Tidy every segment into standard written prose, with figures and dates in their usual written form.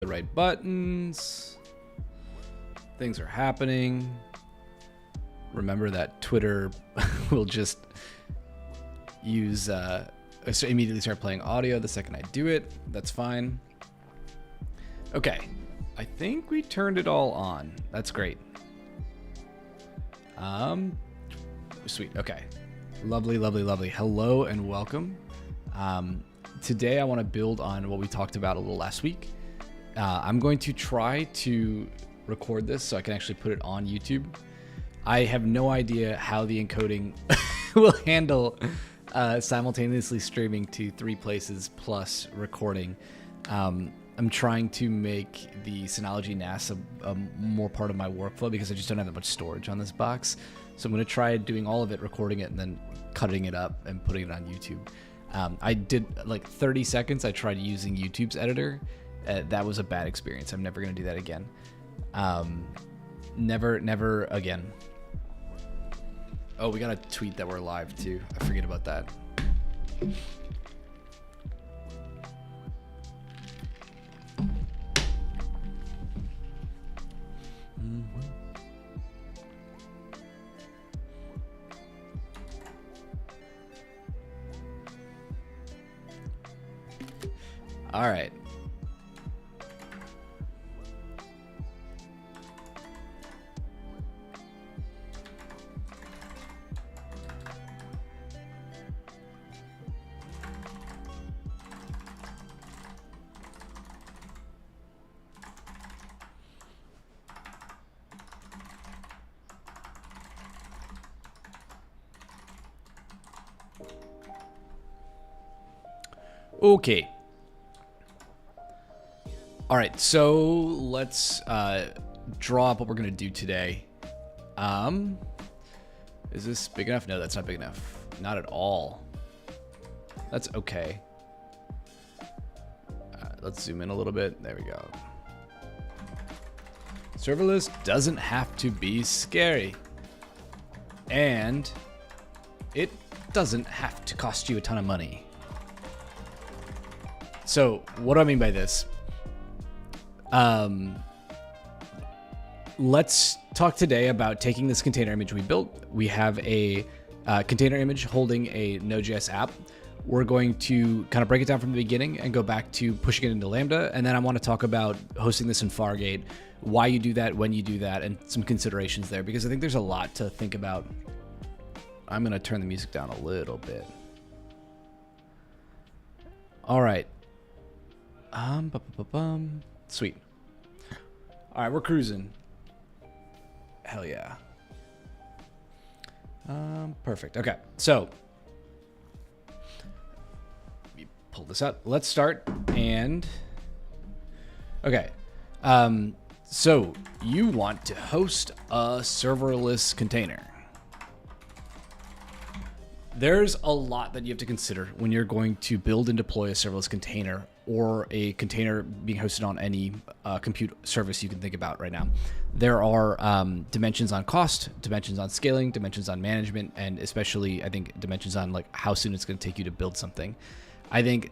right buttons. Things are happening. Remember that Twitter will just use immediately start playing audio the second I do it. That's fine. Okay, I think we turned it all on. That's great. Sweet. Okay, lovely, lovely, lovely. Hello and welcome. Today I want to build on what we talked about a little last week. I'm going to try to record this so I can actually put it on YouTube. I have no idea how the encoding will handle simultaneously streaming to 3 places plus recording. I'm trying to make the Synology NAS a more part of my workflow because I just don't have that much storage on this box. So I'm going to try doing all of it, recording it, and then cutting it up and putting it on YouTube. I did like 30 seconds. I tried using YouTube's editor. That was a bad experience. I'm never going to do that again. Never again. Oh, we got a tweet that we're live too. I forget about that. All right. Okay. All right, so let's draw up what we're gonna do today. Is this big enough? No, that's not big enough. Not at all. That's okay. Let's zoom in a little bit. There we go. Serverless doesn't have to be scary. And it doesn't have to cost you a ton of money. So what do I mean by this? Let's talk today about taking this container image we built. We have a container image holding a Node.js app. We're going to kind of break it down from the beginning and go back to pushing it into Lambda. And then I want to talk about hosting this in Fargate, why you do that, when you do that, and some considerations there, because I think there's a lot to think about. I'm going to turn the music down a little bit. All right. Sweet. All right, we're cruising. Hell yeah. Perfect. Okay, so let me pull this up. Let's start. And okay, so you want to host a serverless container. There's a lot that you have to consider when you're going to build and deploy a serverless container or a container being hosted on any compute service you can think about right now. There are dimensions on cost, dimensions on scaling, dimensions on management, and especially, I think, dimensions on like how soon it's going to take you to build something. I think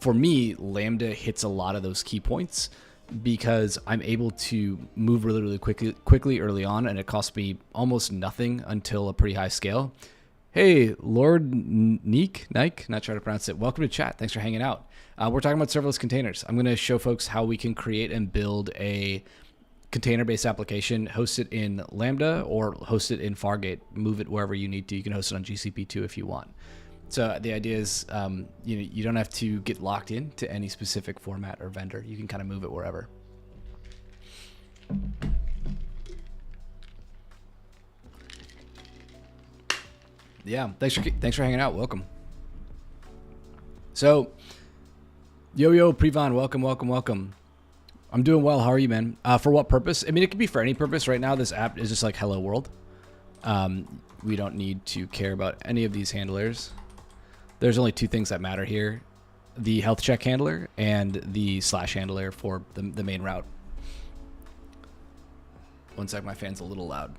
for me, Lambda hits a lot of those key points because I'm able to move really quickly early on, and it costs me almost nothing until a pretty high scale. Hey, Lord Nike, not sure how to pronounce it. Welcome to chat. Thanks for hanging out. We're talking about serverless containers. I'm going to show folks how we can create and build a container-based application, host it in Lambda or host it in Fargate. Move it wherever you need to. You can host it on GCP too if you want. So the idea is, you don't have to get locked into any specific format or vendor. You can kind of move it wherever. Yeah, thanks for hanging out. Welcome. So, yo, Privan, welcome. I'm doing well. How are you, man? For what purpose? I mean, it could be for any purpose. Right now, this app is just like hello world. We don't need to care about any of these handlers. There's only 2 things that matter here: the health check handler and the slash handler for the main route. One sec, my fan's a little loud.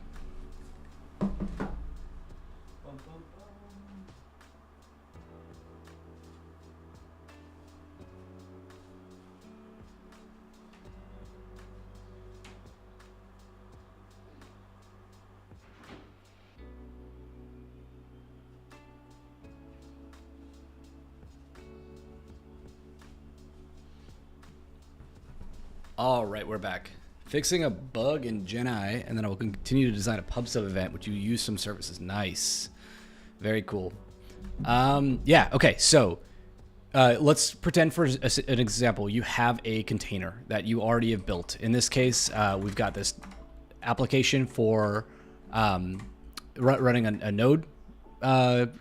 All right, we're back. Fixing a bug in Gen I, and then I will continue to design a pub sub event, which you use some services. Nice. Very cool. Yeah, okay, so let's pretend for an example, you have a container that you already have built. In this case, we've got this application for running a node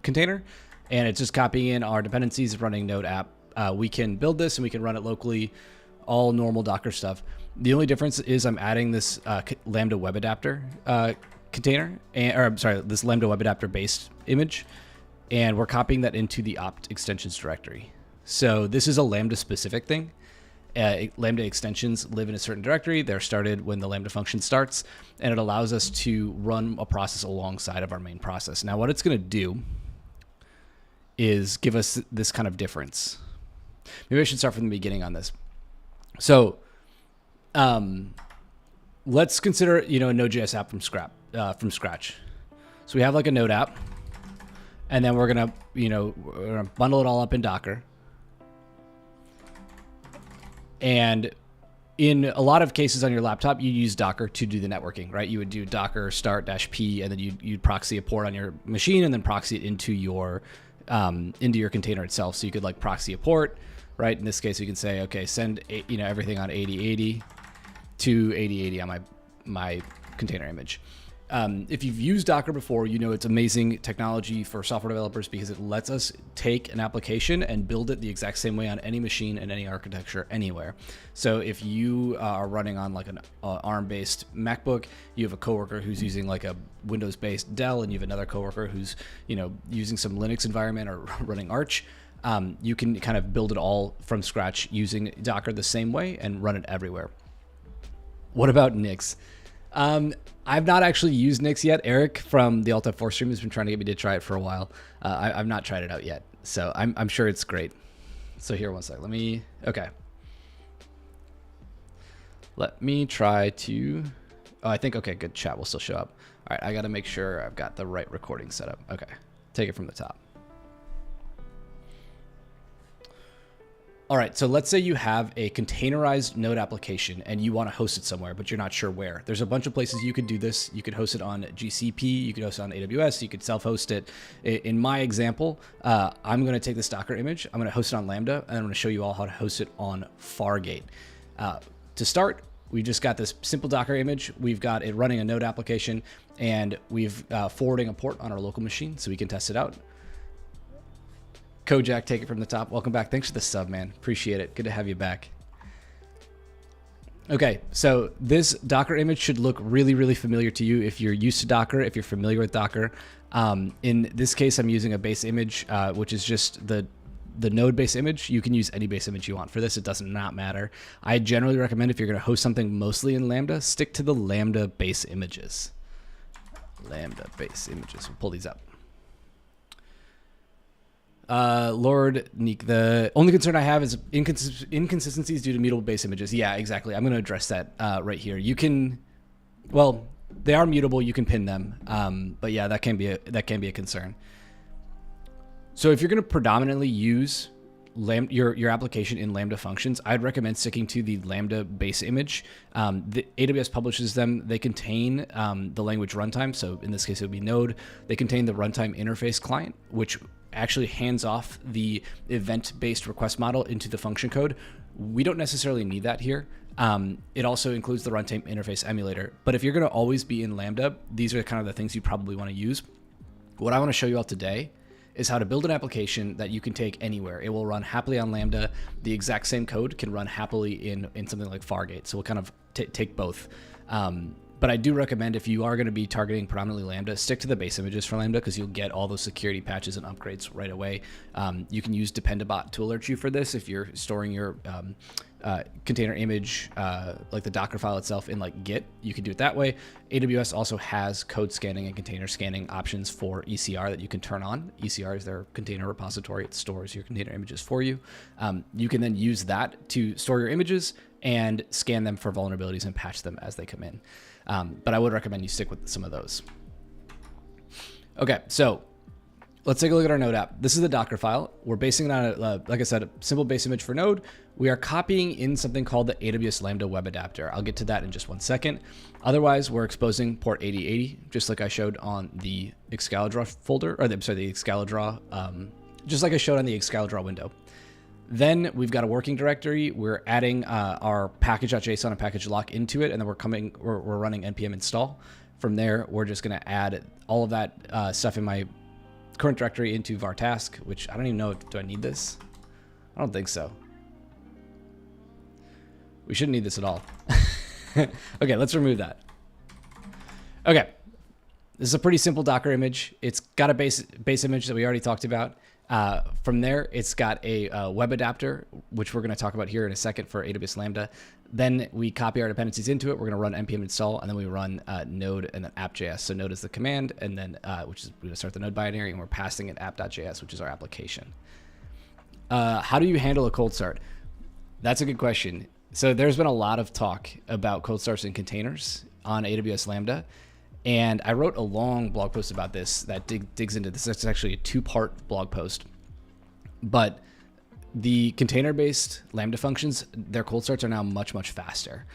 container, and it's just copying in our dependencies, running node app. We can build this and we can run it locally, all normal Docker stuff. The only difference is I'm adding this Lambda web adapter container, this Lambda web adapter based image, and we're copying that into the opt extensions directory. So this is a Lambda specific thing. Lambda extensions live in a certain directory. They're started when the Lambda function starts, and it allows us to run a process alongside of our main process. Now, what it's going to do is give us this kind of difference. Maybe I should start from the beginning on this. So let's consider, a Node.js app from scratch. So we have like a Node app, and then we're gonna bundle it all up in Docker. And in a lot of cases on your laptop, you use Docker to do the networking, right? You would do Docker start -p, and then you'd proxy a port on your machine, and then proxy it into your container itself. So you could like proxy a port, right? In this case, you can say, okay, send everything on 8080 to 8080 on my container image. If you've used Docker before, it's amazing technology for software developers because it lets us take an application and build it the exact same way on any machine and any architecture anywhere. So if you are running on like an ARM-based MacBook, you have a coworker who's using like a Windows-based Dell, and you have another coworker who's using some Linux environment or running Arch. You can kind of build it all from scratch using Docker the same way and run it everywhere. What about Nix? I've not actually used Nix yet. Eric from the Alt F4 stream has been trying to get me to try it for a while. I've not tried it out yet, so I'm sure it's great. So here, one sec. Let me try to. Oh, I think okay, good. Chat will still show up. All right, I got to make sure I've got the right recording set up. Okay, take it from the top. All right, so let's say you have a containerized Node application and you want to host it somewhere, but you're not sure where. There's a bunch of places you could do this. You could host it on GCP, you could host it on AWS, you could self-host it. In my example, I'm going to take this Docker image, I'm going to host it on Lambda, and I'm going to show you all how to host it on Fargate. To start, we just got this simple Docker image. We've got it running a Node application, and we've forwarding a port on our local machine so we can test it out. Kojak, take it from the top. Welcome back. Thanks for the sub, man. Appreciate it. Good to have you back. Okay, so this Docker image should look really, really familiar to you if you're used to Docker, if you're familiar with Docker. In this case, I'm using a base image, which is just the node base image. You can use any base image you want for this. It does not matter. I generally recommend if you're going to host something mostly in Lambda, stick to the Lambda base images. Lambda base images. We'll pull these up. Lord Neek, the only concern I have is inconsistencies due to mutable base images. Yeah, exactly. I'm going to address that right here. You can, well, they are mutable. You can pin them, but yeah, that can be a concern. So if you're going to predominantly use your application in Lambda functions, I'd recommend sticking to the Lambda base image. The AWS publishes them. They contain the language runtime. So in this case, it would be Node. They contain the runtime interface client, which actually hands off the event-based request model into the function code. We don't necessarily need that here. It also includes the runtime interface emulator. But if you're going to always be in Lambda, these are kind of the things you probably want to use. What I want to show you all today is how to build an application that you can take anywhere. It will run happily on Lambda. The exact same code can run happily in something like Fargate. So we'll kind of take both. But I do recommend if you are going to be targeting predominantly Lambda, stick to the base images for Lambda because you'll get all those security patches and upgrades right away. You can use Dependabot to alert you for this if you're storing your container image, like the Docker file itself in like Git. You can do it that way. AWS also has code scanning and container scanning options for ECR that you can turn on. ECR is their container repository. It stores your container images for you. You can then use that to store your images and scan them for vulnerabilities and patch them as they come in. But I would recommend you stick with some of those. Okay, so let's take a look at our Node app. This is the Docker file. We're basing it on, like I said, a simple base image for Node. We are copying in something called the AWS Lambda web adapter. I'll get to that in just 1 second. Otherwise, we're exposing port 8080, just like I showed on the Excalidraw folder, or the Excalidraw, just like I showed on the Excalidraw window. Then we've got a working directory. We're adding our package.json and package lock into it, and then we're running npm install. From there, we're just going to add all of that stuff in my current directory into var task, which I don't even know. Do I need this? I don't think so. We shouldn't need this at all. Okay, let's remove that. Okay, this is a pretty simple Docker image. It's got a base image that we already talked about. From there, it's got a web adapter, which we're going to talk about here in a second for AWS Lambda. Then we copy our dependencies into it. We're going to run npm install, and then we run node and then app.js. So node is the command, and then which is we're going to start the node binary, and we're passing it app.js, which is our application. How do you handle a cold start? That's a good question. So there's been a lot of talk about cold starts and containers on AWS Lambda. And I wrote a long blog post about this that digs into this. It's actually a 2-part blog post. But the container-based Lambda functions, their cold starts are now much, much faster.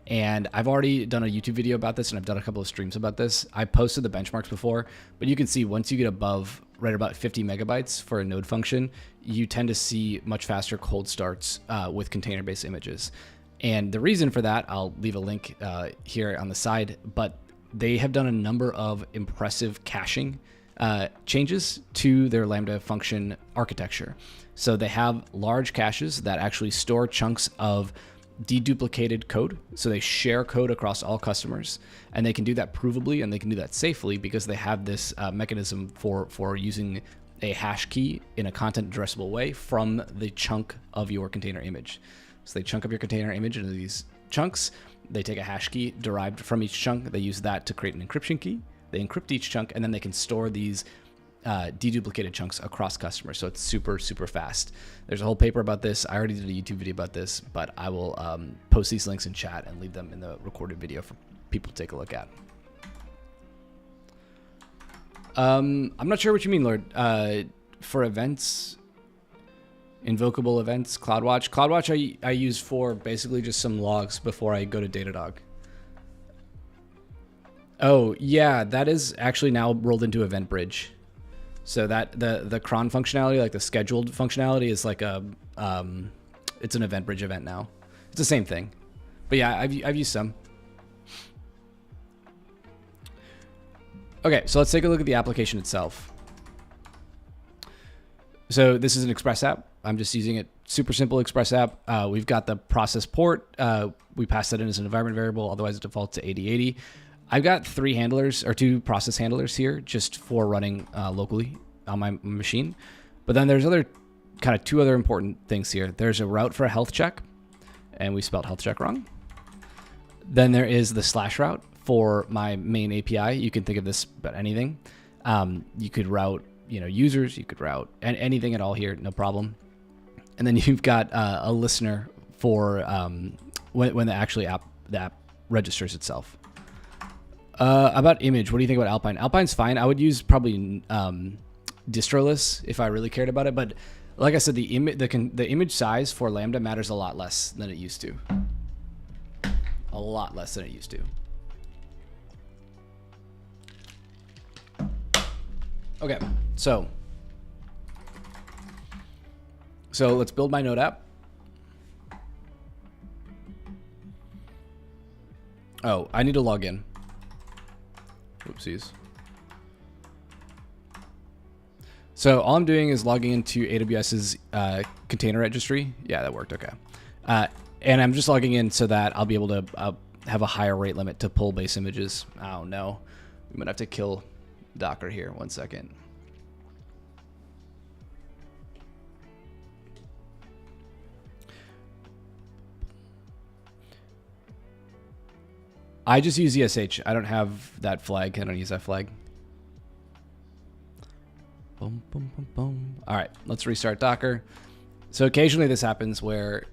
And I've already done a YouTube video about this, and I've done a couple of streams about this. I posted the benchmarks before, but you can see once you get above right about 50 megabytes for a node function, you tend to see much faster cold starts with container-based images. And the reason for that, I'll leave a link here on the side, but they have done a number of impressive caching changes to their Lambda function architecture. So they have large caches that actually store chunks of deduplicated code. So they share code across all customers, and they can do that provably, and they can do that safely because they have this mechanism for using a hash key in a content addressable way from the chunk of your container image. So they chunk up your container image into these chunks. They take a hash key derived from each chunk. They use that to create an encryption key. They encrypt each chunk, and then they can store these deduplicated chunks across customers. So it's super, super fast. There's a whole paper about this. I already did a YouTube video about this, but I will post these links in chat and leave them in the recorded video for people to take a look at. I'm not sure what you mean, Lord. For events, invocable events, CloudWatch. CloudWatch I use for basically just some logs before I go to Datadog. Oh, yeah, that is actually now rolled into EventBridge. So that the cron functionality, like the scheduled functionality, is like a it's an EventBridge event now. It's the same thing. But yeah, I've used some. Okay, so let's take a look at the application itself. So this is an Express app. I'm just using it. Super simple Express app. We've got the process port. We pass that in as an environment variable. Otherwise, it defaults to 8080. I've got 3 handlers or 2 process handlers here just for running locally on my machine. But then there's kind of 2 other important things here. There's a route for a health check, and we spelled health check wrong. Then there is the slash route for my main API. You can think of this about anything. You could route, users. You could route anything at all here, no problem. And then you've got a listener for when the app registers itself. About image, what do you think about Alpine? Alpine's fine. I would use probably distroless if I really cared about it. But like I said, the image size for Lambda matters a lot less than it used to. A lot less than it used to. Okay, so let's build my Node app. Oh, I need to log in. Oopsies. So all I'm doing is logging into AWS's container registry. Yeah, that worked. Okay. And I'm just logging in so that I'll be able to have a higher rate limit to pull base images. Oh no, we might have to kill Docker here. 1 second. I just use ESH. I don't have that flag. I don't use that flag. Boom, boom, boom, boom. All right, let's restart Docker. So occasionally this happens where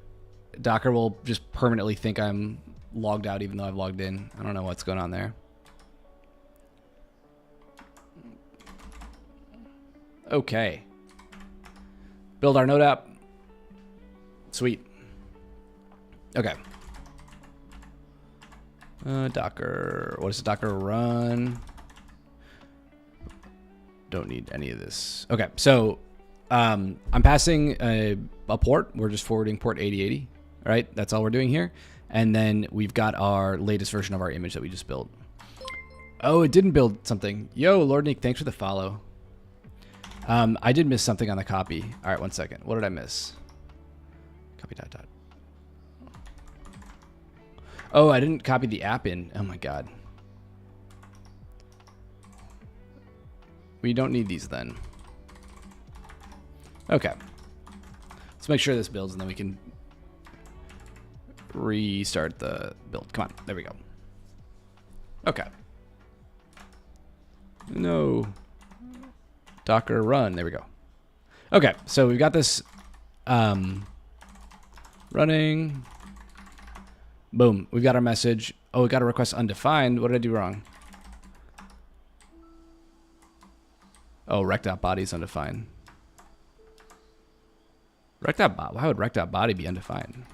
Docker will just permanently think I'm logged out even though I've logged in. I don't know what's going on there. Okay. Build our node app. Sweet. Okay. Docker. What does Docker run? Don't need any of this. Okay, so I'm passing a port. We're just forwarding port 8080, right? That's all we're doing here. And then we've got our latest version of our image that we just built. Oh, it didn't build something. Yo, Lord Nick, thanks for the follow. I did miss something on the copy. All right, 1 second. What did I miss? Copy dot dot. Oh, I didn't copy the app in. Oh my God. We don't need these then. Okay. Let's make sure this builds and then we can restart the build. Come on. There we go. Okay. No. Docker run. There we go. Okay. So we've got this running. Boom. We've got our message. Oh, we got a request undefined. What did I do wrong? Oh, rec.body is undefined. Why would rec.body be undefined?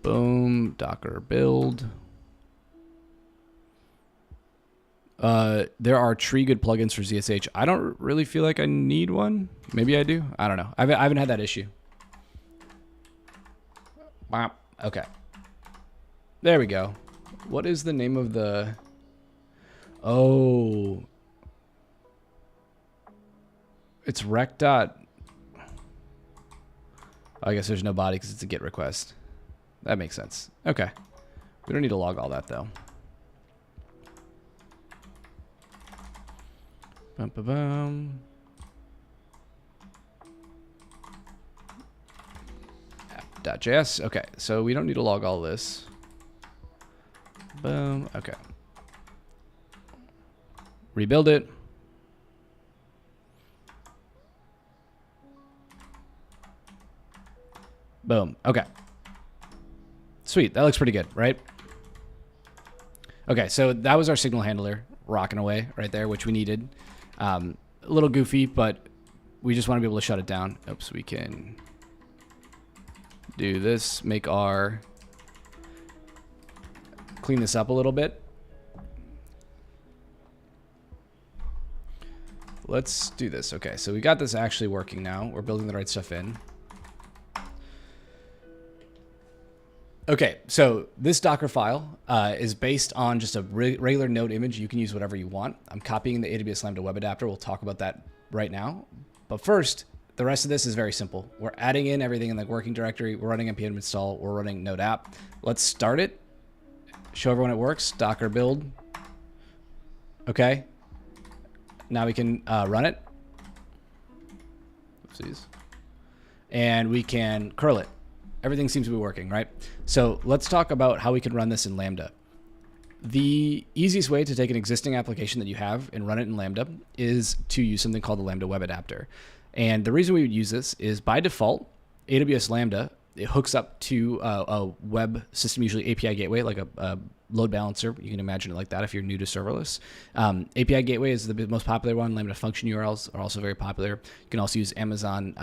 Boom. Docker build. There are tree good plugins for ZSH. I don't really feel like I need one. Maybe I do. I don't know. I haven't had that issue. Wow. Okay. There we go. What is the name of the... Oh. It's rec. I guess there's no body because it's a GET request. That makes sense. Okay. We don't need to log all that, though. Bum, bum, bum. App.js. Okay, so we don't need to log all this. Boom. Okay. Rebuild it. Boom. Okay. Sweet. That looks pretty good, right? Okay, so that was our signal handler rocking away right there, which we needed. A little goofy, but we just want to be able to shut it down. Oops, we can do this, make our... Clean this up a little bit. Let's do this. Okay, so we got this actually working now. We're building the right stuff in. Okay, so this Docker file is based on just a regular node image. You can use whatever you want. I'm copying the AWS Lambda web adapter. We'll talk about that right now. But first, the rest of this is very simple. We're adding in everything in the working directory. We're running npm install. We're running node app. Let's start it. Show everyone it works. Docker build. Okay. Now we can run it. Oopsies. And we can curl it. Everything seems to be working, right? So let's talk about how we can run this in Lambda. The easiest way to take an existing application that you have and run it in Lambda is to use something called the Lambda web adapter. And the reason we would use this is by default, AWS Lambda, it hooks up to a web system, usually API gateway, like a load balancer. You can imagine it like that if you're new to serverless. API gateway is the most popular one. Lambda function URLs are also very popular. You can also use Amazon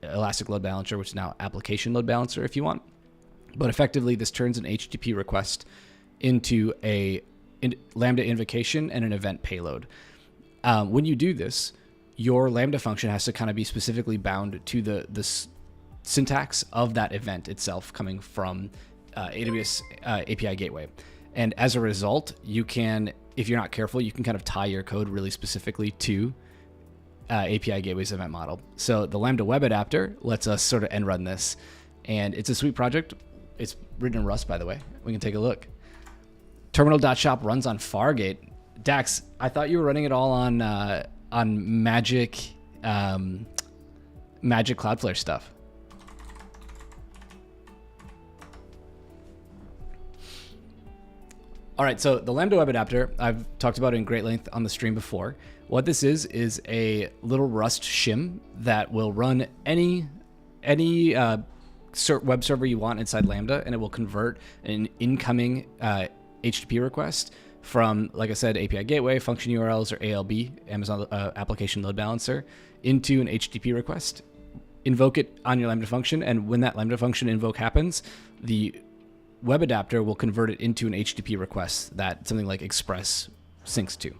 Elastic Load Balancer, which is now Application Load Balancer if you want. But effectively, this turns an HTTP request into a Lambda invocation and an event payload. When you do this, your Lambda function has to kind of be specifically bound to the syntax of that event itself coming from AWS API Gateway. And as a result, you can, if you're not careful, you can kind of tie your code really specifically to API Gateway's event model. So the Lambda web adapter lets us sort of end run this. And it's a sweet project. It's written in Rust, by the way. We can take a look. Terminal.shop runs on Fargate. Dax, I thought you were running it all on Magic Cloudflare stuff. All right, so the Lambda web adapter, I've talked about it in great length on the stream before. What this is a little Rust shim that will run any web server you want inside Lambda, and it will convert an incoming HTTP request from, like I said, API Gateway, function URLs, or ALB, Amazon Application Load Balancer, into an HTTP request. Invoke it on your Lambda function, and when that Lambda function invoke happens, the web adapter will convert it into an HTTP request that something like Express syncs to.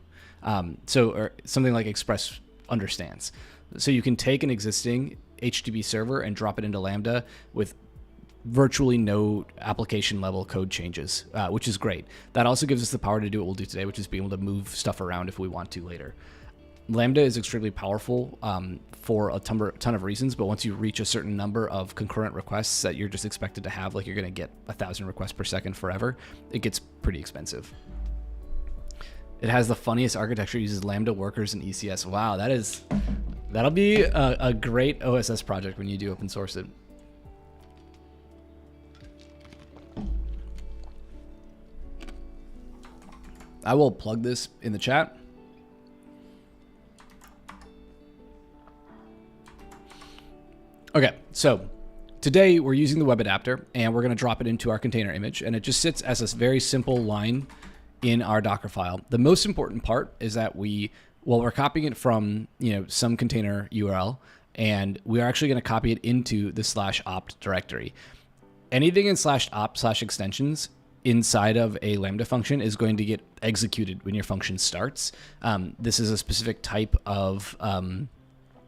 Or something like Express understands. So you can take an existing HTTP server and drop it into Lambda with virtually no application level code changes, which is great. That also gives us the power to do what we'll do today, which is be able to move stuff around if we want to later. Lambda is extremely powerful for a ton of reasons, but once you reach a certain number of concurrent requests that you're just expected to have, like you're going to get 1,000 requests per second forever, it gets pretty expensive. It has the funniest architecture, uses Lambda workers and ECS. Wow, that'll be a great OSS project when you do open source it. I will plug this in the chat. Okay, so today we're using the web adapter and we're going to drop it into our container image, and it just sits as a very simple line in our Docker file. The most important part is that we're copying it from, some container URL, and we're actually going to copy it into the /opt directory. Anything in /opt/extensions inside of a Lambda function is going to get executed when your function starts. This is a specific type of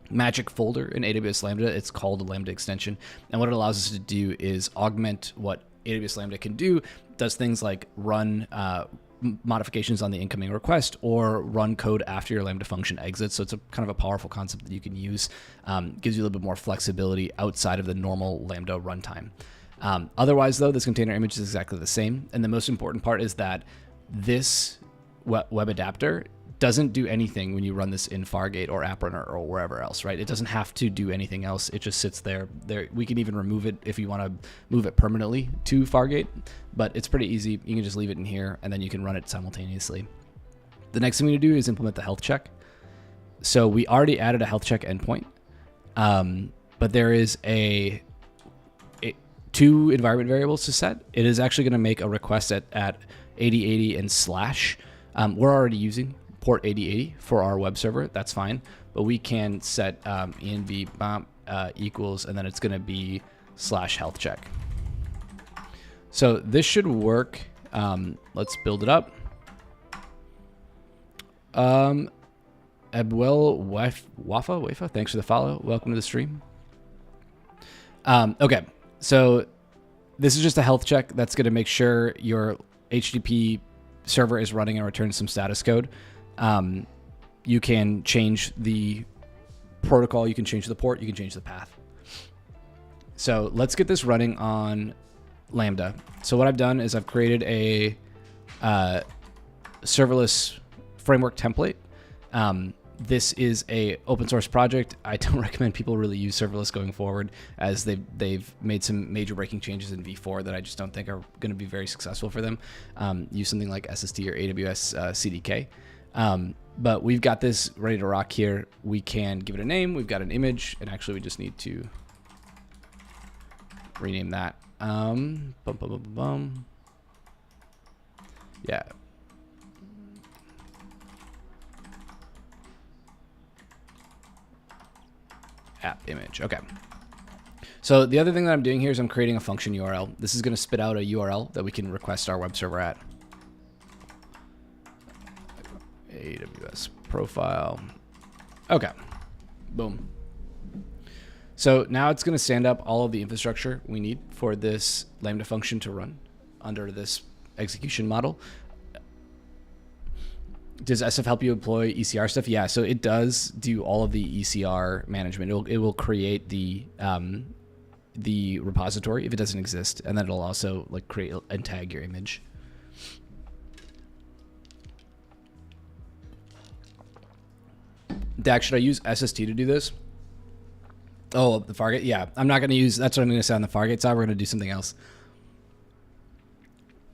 magic folder in AWS Lambda. It's called a Lambda extension. And what it allows us to do is augment what AWS Lambda can do. It does things like run modifications on the incoming request or run code after your Lambda function exits. So it's a kind of a powerful concept that you can use. Gives you a little bit more flexibility outside of the normal Lambda runtime. Otherwise, though, this container image is exactly the same. And the most important part is that this web adapter doesn't do anything when you run this in Fargate or AppRunner or wherever else, right? It doesn't have to do anything else. It just sits there. We can even remove it if you want to move it permanently to Fargate, but it's pretty easy. You can just leave it in here and then you can run it simultaneously. The next thing we need to do is implement the health check. So we already added a health check endpoint, but there is two environment variables to set. It is actually going to make a request at 8080 and /. We're already using port 8080 for our web server. That's fine, but we can set env equals, and then it's going to be /health check. So this should work. Let's build it up. Abwell Wafa, thanks for the follow. Welcome to the stream. Okay, so this is just a health check that's going to make sure your HTTP server is running and returns some status code. You can change the protocol, you can change the port, you can change the path. So let's get this running on Lambda. So what I've done is I've created a serverless framework template. This is a open source project. I don't recommend people really use serverless going forward, as they've made some major breaking changes in v4 that I just don't think are going to be very successful for them. Use something like SST or AWS CDK. But we've got this ready to rock here. We can give it a name. We've got an image, and actually we just need to rename that. Yeah. App image. Okay. So the other thing that I'm doing here is I'm creating a function URL. This is going to spit out a URL that we can request our web server at. AWS profile. Okay. Boom. So now it's going to stand up all of the infrastructure we need for this Lambda function to run under this execution model. Does SF help you deploy ECR stuff? Yeah, so it does do all of the ECR management. It will create the repository if it doesn't exist, and then it'll also like create and tag your image. Dak, should I use SST to do this? Oh, the Fargate? Yeah, I'm not going to use, that's what I'm going to say on the Fargate side. We're going to do something else.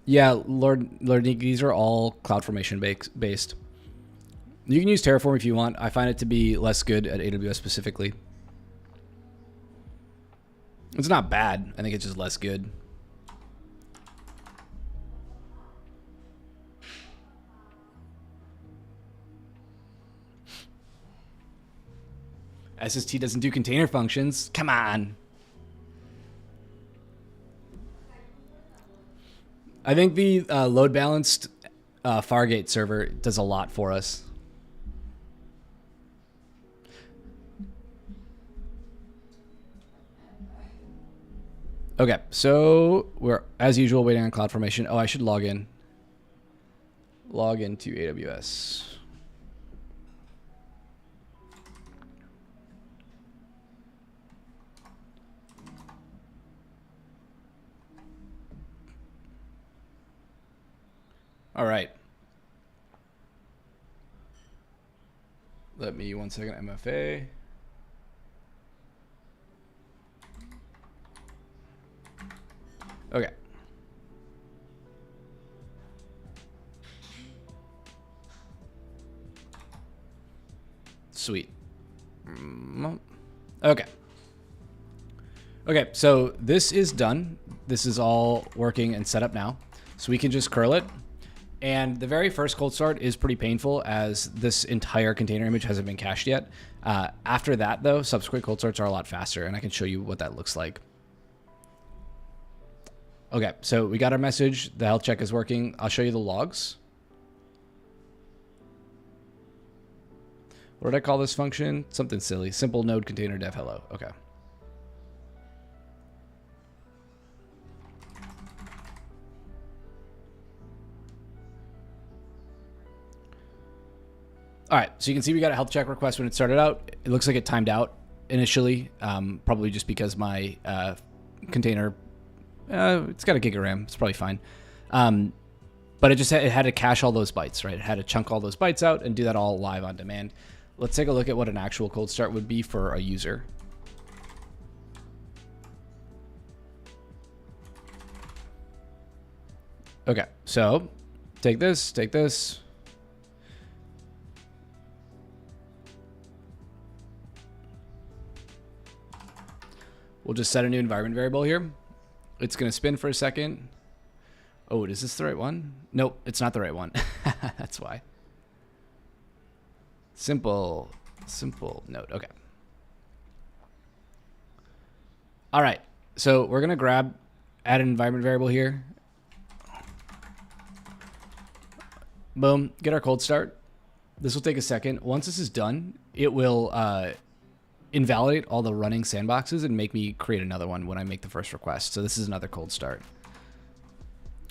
Yeah, Lord Nick, these are all CloudFormation based. You can use Terraform if you want. I find it to be less good at AWS specifically. It's not bad. I think it's just less good. SST doesn't do container functions. Come on. I think the load balanced Fargate server does a lot for us. Okay, so we're, as usual, waiting on CloudFormation. Oh, I should log in. Log into AWS. All right. Let me 1 second, MFA. Okay. Sweet. Okay. Okay, so this is done. This is all working and set up now. So we can just curl it. And the very first cold start is pretty painful as this entire container image hasn't been cached yet. After that, though, subsequent cold starts are a lot faster, and I can show you what that looks like. Okay, so we got our message. The health check is working. I'll show you the logs. What did I call this function? Something silly. Simple node container dev hello. Okay. All right, so you can see we got a health check request when it started out. It looks like it timed out initially, probably just because my container, it's got a gig of RAM. It's probably fine. But it had to cache all those bytes, right? It had to chunk all those bytes out and do that all live on demand. Let's take a look at what an actual cold start would be for a user. Okay, so take this, take this. We'll just set a new environment variable here. It's going to spin for a second. Oh, is this the right one? Nope, it's not the right one. That's why. Simple node. Okay. All right. So we're going to add an environment variable here. Boom. Get our cold start. This will take a second. Once this is done, it will invalidate all the running sandboxes and make me create another one when I make the first request. So this is another cold start.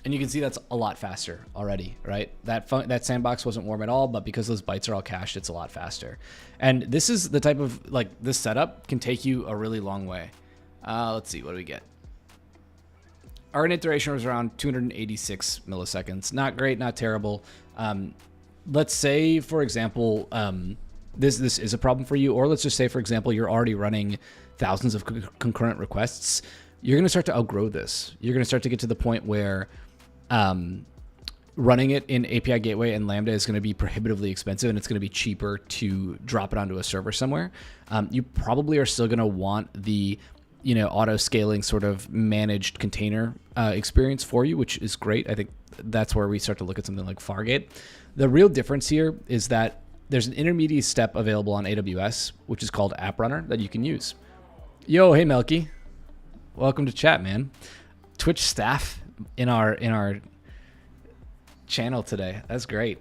And you can see that's a lot faster already, right? That sandbox wasn't warm at all, but because those bytes are all cached, it's a lot faster. And this is the type of, like, this setup can take you a really long way. Let's see, what do we get? Our init duration was around 286 milliseconds. Not great, not terrible. Let's say, for example, this is a problem for you, or let's just say, for example, you're already running thousands of concurrent requests. You're going to start to outgrow this. You're going to start to get to the point where running it in API Gateway and Lambda is going to be prohibitively expensive, and it's going to be cheaper to drop it onto a server somewhere. You probably are still going to want the auto scaling sort of managed container experience for you, which is great. I think that's where we start to look at something like Fargate. The real difference here is that there's an intermediate step available on AWS, which is called App Runner, that you can use. Yo, hey Melky, welcome to chat, man. Twitch staff in our channel today. That's great.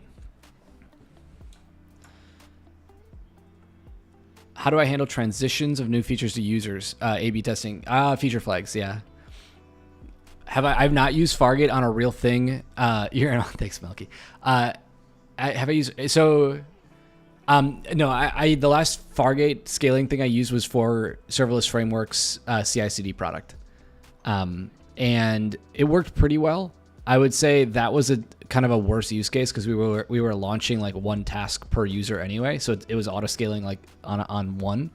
How do I handle transitions of new features to users? A/B testing. Feature flags. Yeah. I've not used Fargate on a real thing. Thanks, Melky. Have I used no? The last Fargate scaling thing I used was for Serverless Frameworks CI/CD product, and it worked pretty well. I would say that was a kind of a worse use case because we were launching like one task per user anyway, so it was auto scaling like on one.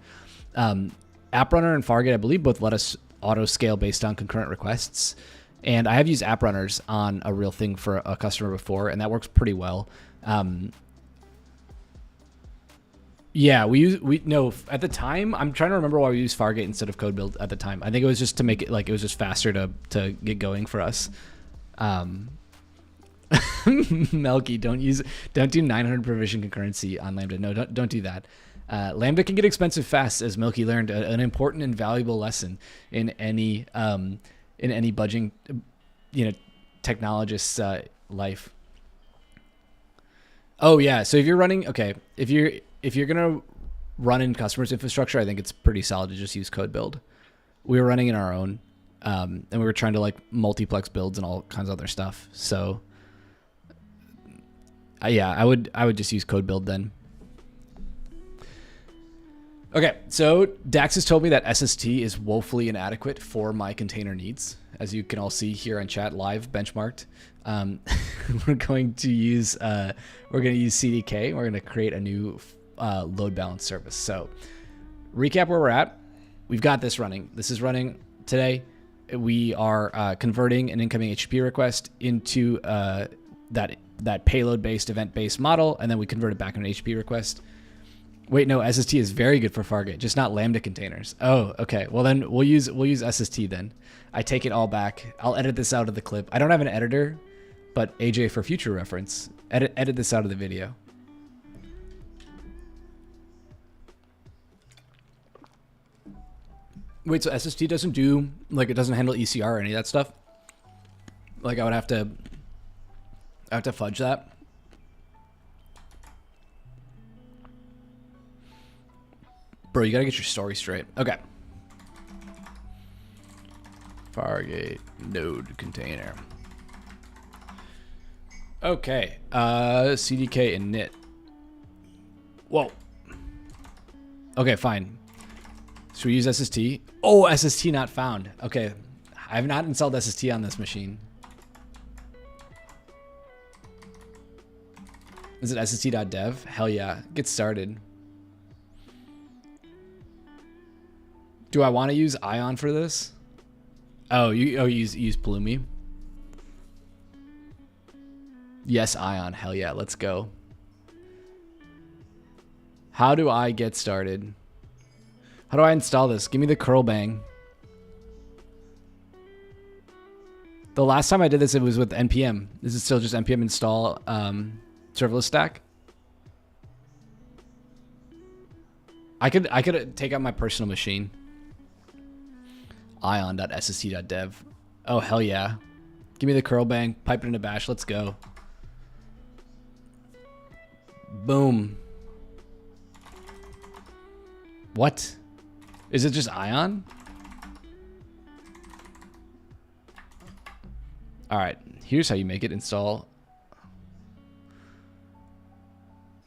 App Runner and Fargate, I believe, both let us auto scale based on concurrent requests, and I have used app runners on a real thing for a customer before, and that works pretty well. Yeah, at the time, I'm trying to remember why we used Fargate instead of code build at the time. I think it was just to make it it was just faster to get going for us. Melky, don't do 900 provision concurrency on Lambda. No, don't do that. Lambda can get expensive fast, as Milky learned, an important and valuable lesson in any budging, technologist's life. Oh yeah, so if you're running, if you're gonna run in customers' infrastructure, I think it's pretty solid to just use code build. We were running in our own, and we were trying to like multiplex builds and all kinds of other stuff. So yeah, I would just use code build then. Okay, so Dax has told me that SST is woefully inadequate for my container needs. As you can all see here on chat, live benchmarked. We're going to use CDK. We're going to create a new load balance service. So recap where we're at. We've got this running. This is running today. We are converting an incoming HTTP request into that payload-based, event-based model, and then we convert it back into an HTTP request. Wait, no, SST is very good for Fargate, just not Lambda containers. Oh, okay. Well, then we'll use SST then. I take it all back. I'll edit this out of the clip. I don't have an editor, but AJ, for future reference, edit this out of the video. Wait, so SST doesn't do, like, it doesn't handle ECR or any of that stuff? Like, I would have to fudge that? Bro, you gotta get your story straight. Okay. Fargate node container. Okay. CDK init. Whoa. Okay, fine. Should we use SST? Oh, SST not found. Okay. I have not installed SST on this machine. Is it sst.dev? Hell yeah. Get started. Do I want to use Ion for this? Oh, you use Pulumi? Yes, Ion. Hell yeah, let's go. How do I get started? How do I install this? Give me the curl bang. The last time I did this, it was with npm. Is it still just npm install serverless stack? I could take out my personal machine. Ion.sst.dev. Oh, hell yeah. Give me the curl bang. Pipe it into bash. Let's go. Boom. What? Is it just Ion? All right. Here's how you make it. Install.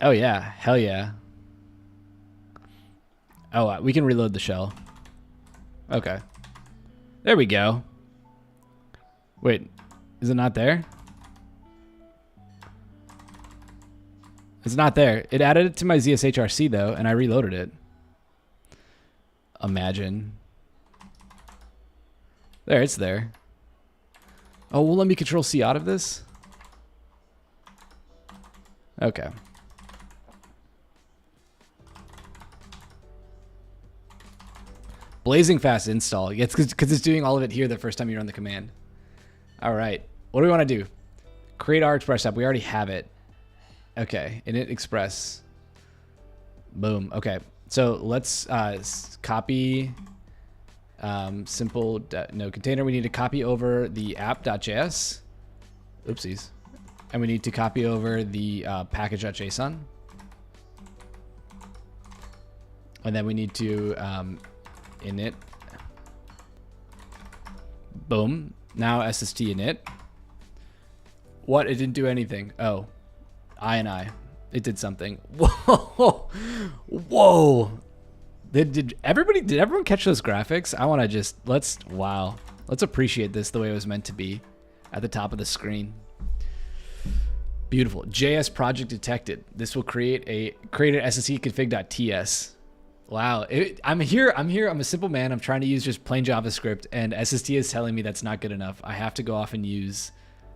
Oh, yeah. Hell yeah. Oh, we can reload the shell. Okay. There we go. Wait, is it not there? It's not there. It added it to my ZSHRC though, and I reloaded it. Imagine. There, it's there. Oh, well, let me control C out of this. Okay. Blazing fast install. It's because it's doing all of it here the first time you run the command. All right. What do we want to do? Create our Express app. We already have it. Okay. Init Express. Boom. Okay. So let's copy simple no container. We need to copy over the app.js. Oopsies. And we need to copy over the package.json. And then we need to init. Boom. Now SST init. What? It didn't do anything. Oh. I. It did something. Whoa. Whoa. Did everyone catch those graphics? I want to just, wow. Let's appreciate this the way it was meant to be at the top of the screen. Beautiful. JS project detected. This will create an sscconfig.ts. Wow. I'm here. I'm a simple man. I'm trying to use just plain JavaScript, and SST is telling me that's not good enough. I have to go off and use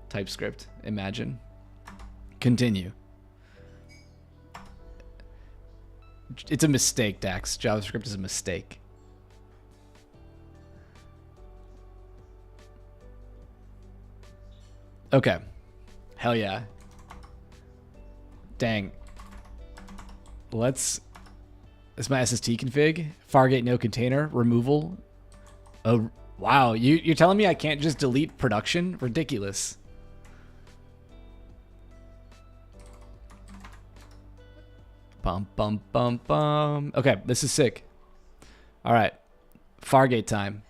TypeScript. Imagine. Continue. It's a mistake, Dax. JavaScript is a mistake. Okay. Hell yeah. Dang. Let's That's my SST config. Fargate no container removal. Oh, wow. You're telling me I can't just delete production? Ridiculous. Bum, bum, bum, bum. Okay, this is sick. All right. Fargate time.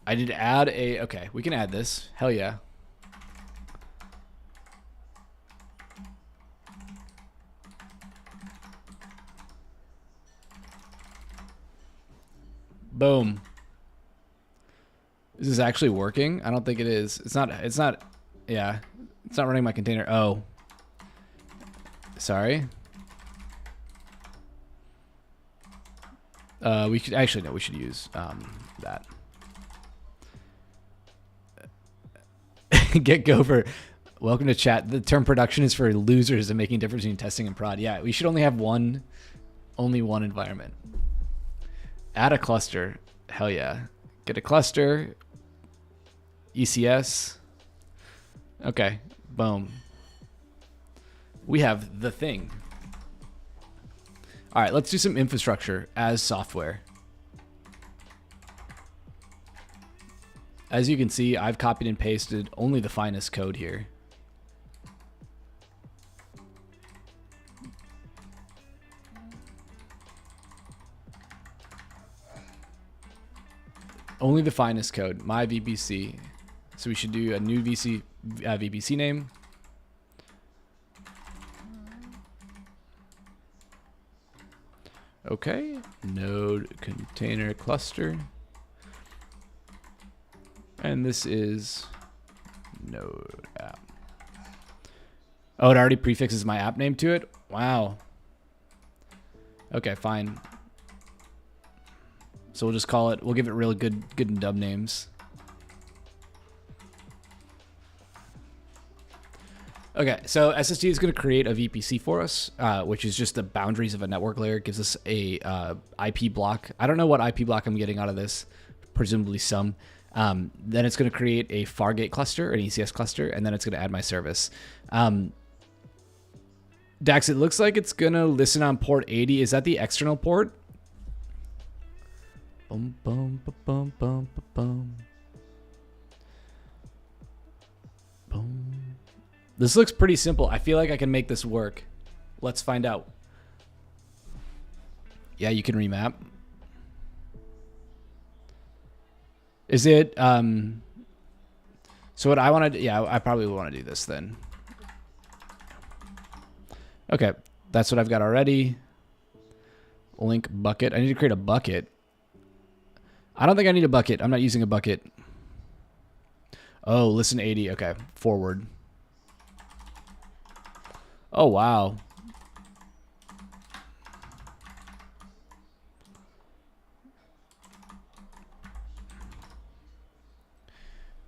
I did add a... Okay, we can add this. Hell yeah. Boom. Is this actually working? I don't think it is. It's not, yeah. It's not running my container. Oh. Sorry. We should, actually, no, we should use, that. Get Gopher. Welcome to chat. The term production is for losers and making a difference between testing and prod. Yeah, we should only have only one environment. Add a cluster. Hell yeah. Get a cluster. ECS. Okay. Boom. We have the thing. All right, let's do some infrastructure as software. As you can see, I've copied and pasted only the finest code here. Only the finest code, my VPC. So we should do a new VPC name. Okay, node container cluster. And this is node app. Oh, it already prefixes my app name to it? Wow. Okay, fine. So we'll just call it, we'll give it really good and dumb names. Okay, so SSD is going to create a VPC for us, which is just the boundaries of a network layer. It gives us a IP block. I don't know what IP block I'm getting out of this, presumably some. Then it's going to create a Fargate cluster, an ECS cluster, and then it's going to add my service. Dax, it looks like it's going to listen on port 80. Is that the external port? Boom, boom, boom, boom, boom, boom. This looks pretty simple. I feel like I can make this work. Let's find out. Yeah, you can remap. Is it, so what I want to do, yeah, I probably want to do this then. Okay, that's what I've got already. Link bucket. I need to create a bucket. I don't think I need a bucket. I'm not using a bucket. Oh, listen 80. Okay, forward. Oh, wow.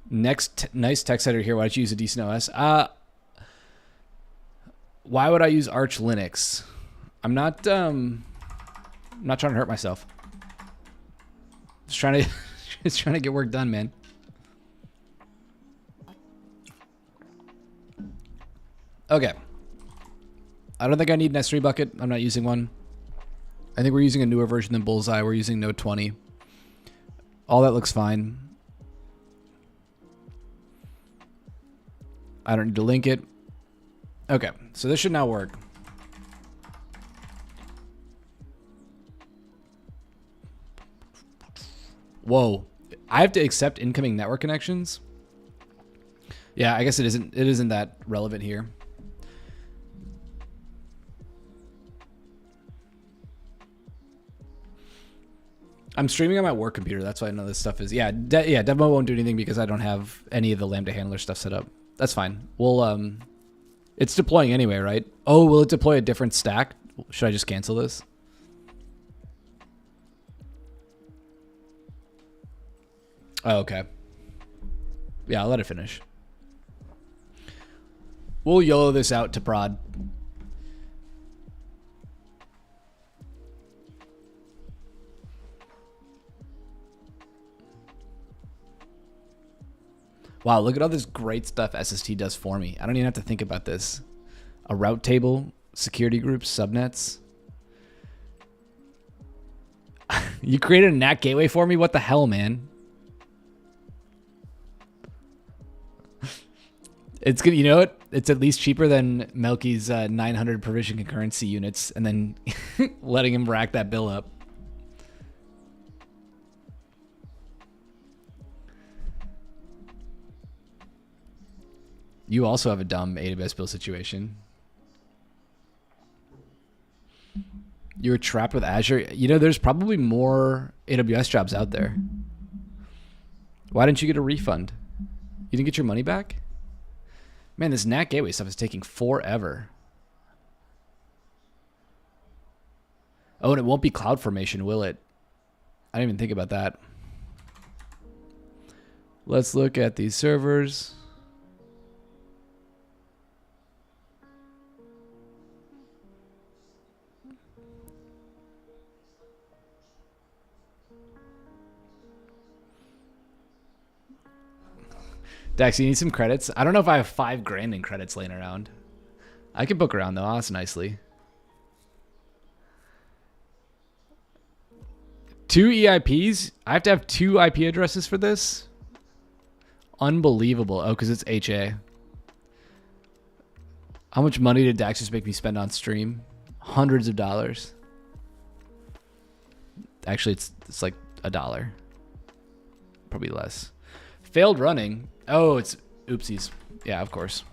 Next, nice text editor here. Why don't you use a decent OS? Why would I use Arch Linux? I'm not trying to hurt myself. Just trying to get work done, man. Okay. I don't think I need an S3 bucket. I'm not using one. I think we're using a newer version than Bullseye. We're using Node 20. All that looks fine. I don't need to link it. Okay, so this should now work. Whoa. I have to accept incoming network connections? Yeah, I guess it isn't that relevant here. I'm streaming on my work computer. That's why I know this stuff is... Yeah, demo won't do anything because I don't have any of the Lambda handler stuff set up. That's fine. We'll... It's deploying anyway, right? Oh, will it deploy a different stack? Should I just cancel this? Oh, okay. Yeah, I'll let it finish. We'll YOLO this out to prod. Wow, look at all this great stuff SST does for me. I don't even have to think about this. A route table, Security groups, subnets. You created a NAT gateway for me? What the hell, man? It's good. You know what? It's at least cheaper than Melky's 900 provision concurrency units and then letting him rack that bill up. You also have a dumb AWS bill situation. You were trapped with Azure. You know, there's probably more AWS jobs out there. Why didn't you get a refund? You didn't get your money back? Man, this NAT gateway stuff is taking forever. Oh, and it won't be CloudFormation, will it? I didn't even think about that. Let's look at these servers. Dax, you need some credits? I don't know if I have $5,000 in credits laying around. I can book around though, honestly, nicely. 2 EIPs? I have to have 2 IP addresses for this? Unbelievable. Oh, because it's HA. How much money did Dax just make me spend on stream? Hundreds of dollars. Actually, it's like $1. Probably less. Failed running. Oh, it's oopsies. Yeah, of course.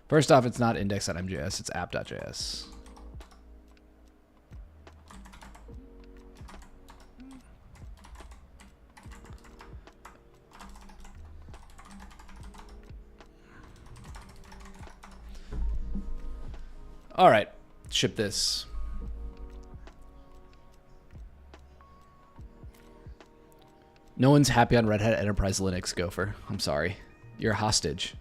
First off, it's not index.mjs, it's app.js. All right, ship this. No one's happy on Red Hat Enterprise Linux, Gopher. I'm sorry. You're a hostage.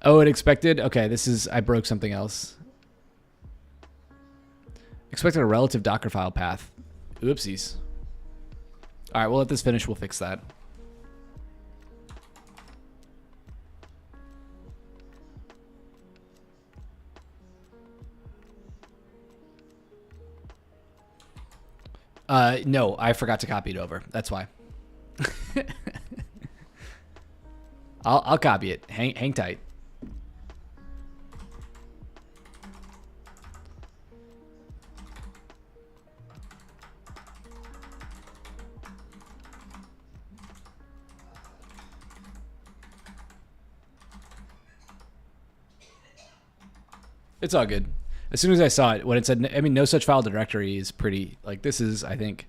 Oh, it expected? Okay, this is... I broke something else. Expected a relative Docker file path. Oopsies. All right, we'll let this finish. We'll fix that. No, I forgot to copy it over. That's why. I'll copy it. Hang tight. It's all good. As soon as I saw it, when it said, I mean, no such file directory is pretty, like, this is, I think,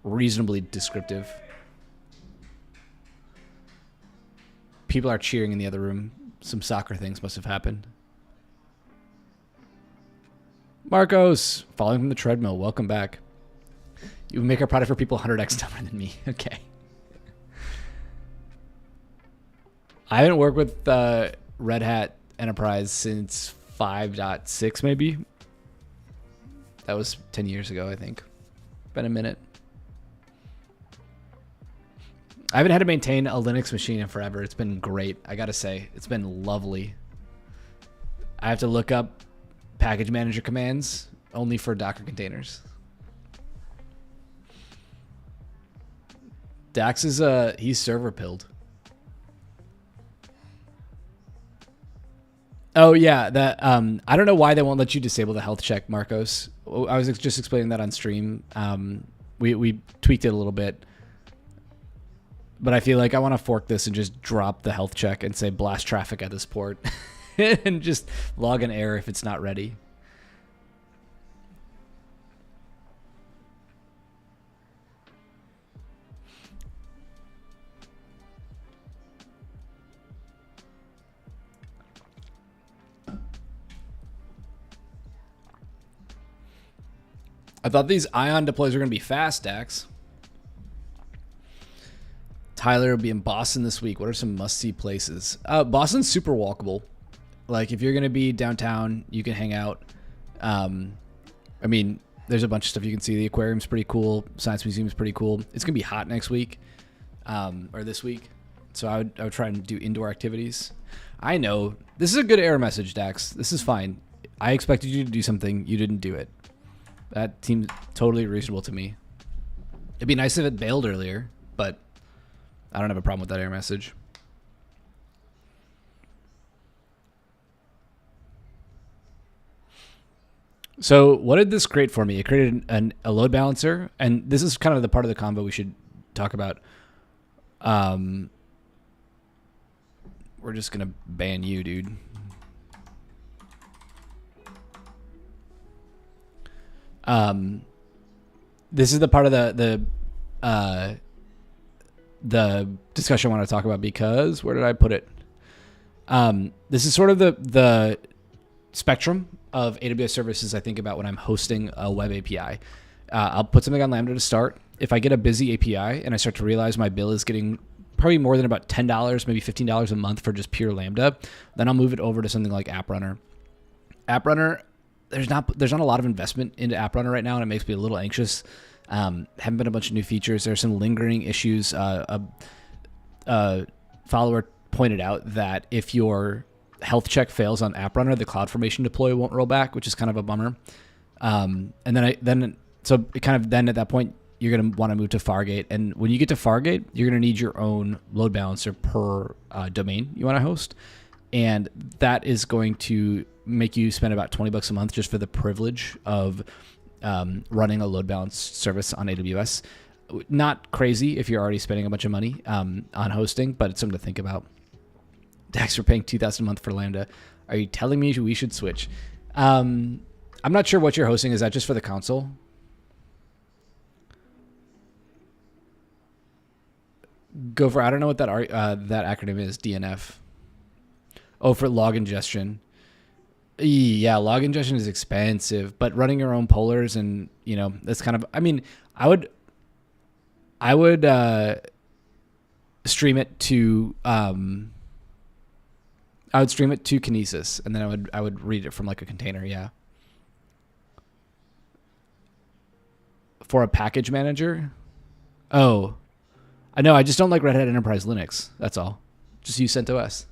reasonably descriptive. People are cheering in the other room. Some soccer things must have happened. Marcos, following from the treadmill. Welcome back. You make our product for people 100x dumber than me. Okay. I haven't worked with Red Hat Enterprise since 5.6 maybe. That was 10 years ago, I think. Been a minute. I haven't had to maintain a Linux machine in forever. It's been great, I gotta say. It's been lovely. I have to look up package manager commands only for Docker containers. Dax is he's server pilled. Oh yeah, that I don't know why they won't let you disable the health check, Marcos. I was just explaining that on stream. We tweaked it a little bit, but I feel like I want to fork this and just drop the health check and say blast traffic at this port, and just log an error if it's not ready. I thought these Ion deploys were going to be fast, Dax. Tyler will be in Boston this week. What are some must-see places? Boston's super walkable. Like, if you're going to be downtown, you can hang out. I mean, there's a bunch of stuff you can see. The aquarium's pretty cool. Science Museum's pretty cool. It's going to be hot next week, or this week. So I would try and do indoor activities. I know. This is a good error message, Dax. This is fine. I expected you to do something. You didn't do it. That seems totally reasonable to me. It'd be nice if it bailed earlier, but I don't have a problem with that error message. So what did this create for me? It created a load balancer, and this is kind of the part of the combo we should talk about. We're just going to ban you, dude. This is the part of the discussion I want to talk about, because where did I put it? This is sort of the spectrum of AWS services I think about when I'm hosting a web API. I'll put something on Lambda to start. If I get a busy API and I start to realize my bill is getting probably more than about $10, maybe $15 a month for just pure Lambda, then I'll move it over to something like AppRunner. AppRunner, there's not a lot of investment into AppRunner right now, and it makes me a little anxious. Haven't been a bunch of new features. There's some lingering issues. A follower pointed out that if your health check fails on AppRunner, the CloudFormation deploy won't roll back, which is kind of a bummer. And then at that point, you're going to want to move to Fargate. And when you get to Fargate, you're going to need your own load balancer per domain you want to host. And that is going to make you spend about $20 a month just for the privilege of running a load balance service on AWS. Not crazy if you're already spending a bunch of money on hosting, but it's something to think about. Dax, we're paying $2,000 a month for Lambda. Are you telling me we should switch? I'm not sure what you're hosting. Is that just for the console? Gopher, I don't know what that acronym is. DNF. Oh, for log ingestion. Yeah, log ingestion is expensive, but running your own pollers and, that's kind of, I would stream it to, Kinesis, and then I would read it from like a container. Yeah. For a package manager. Oh, I know. I just don't like Red Hat Enterprise Linux. That's all. Just use CentOS.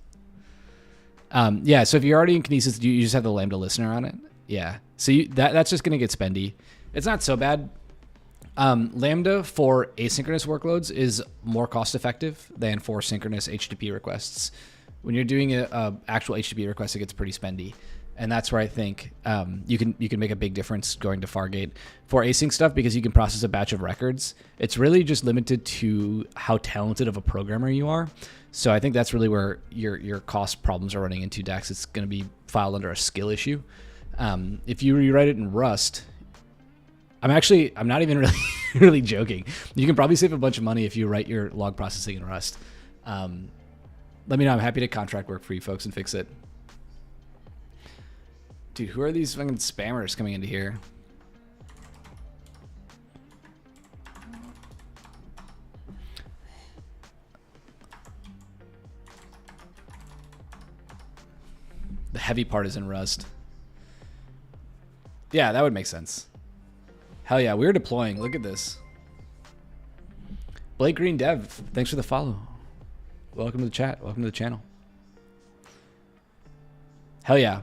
Yeah, so if you're already in Kinesis, you just have the Lambda listener on it. Yeah, so that's just going to get spendy. It's not so bad. Lambda for asynchronous workloads is more cost effective than for synchronous HTTP requests. When you're doing a actual HTTP request, it gets pretty spendy. And that's where I think you can make a big difference going to Fargate. For async stuff, because you can process a batch of records, it's really just limited to how talented of a programmer you are. So I think that's really where your cost problems are running into, Dax. It's going to be filed under a skill issue. If you rewrite it in Rust, I'm not even really joking. You can probably save a bunch of money if you write your log processing in Rust. Let me know. I'm happy to contract work for you folks and fix it. Dude, who are these fucking spammers coming into here? The heavy part is in Rust. Yeah, that would make sense. Hell yeah, we're deploying. Look at this. Blake Green Dev, thanks for the follow. Welcome to the chat. Welcome to the channel. Hell yeah.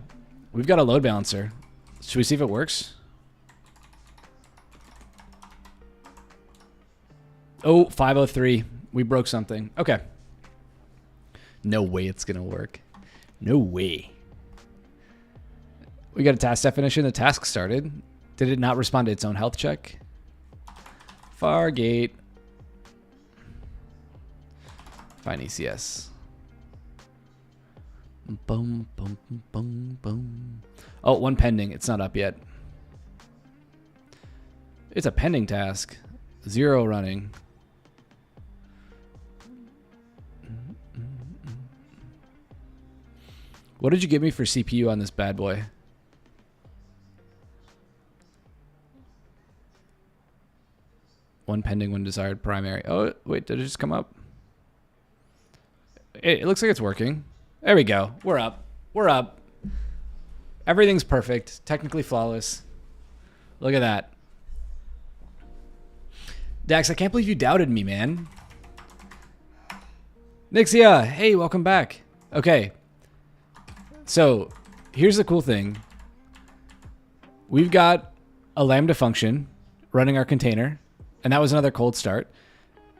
We've got a load balancer. Should we see if it works? Oh, 503. We broke something. Okay. No way it's going to work. No way. We got a task definition. The task started. Did it not respond to its own health check? Fargate. Fine ECS. Boom, boom, boom, boom. Oh, one pending. It's not up yet. It's a pending task. 0 running. What did you give me for CPU on this bad boy? One pending, one desired primary. Oh, wait, did it just come up? It looks like it's working. There we go. We're up. We're up. Everything's perfect. Technically flawless. Look at that. Dax, I can't believe you doubted me, man. Nixia, hey, welcome back. Okay. So here's the cool thing. We've got a Lambda function running our container, and that was another cold start.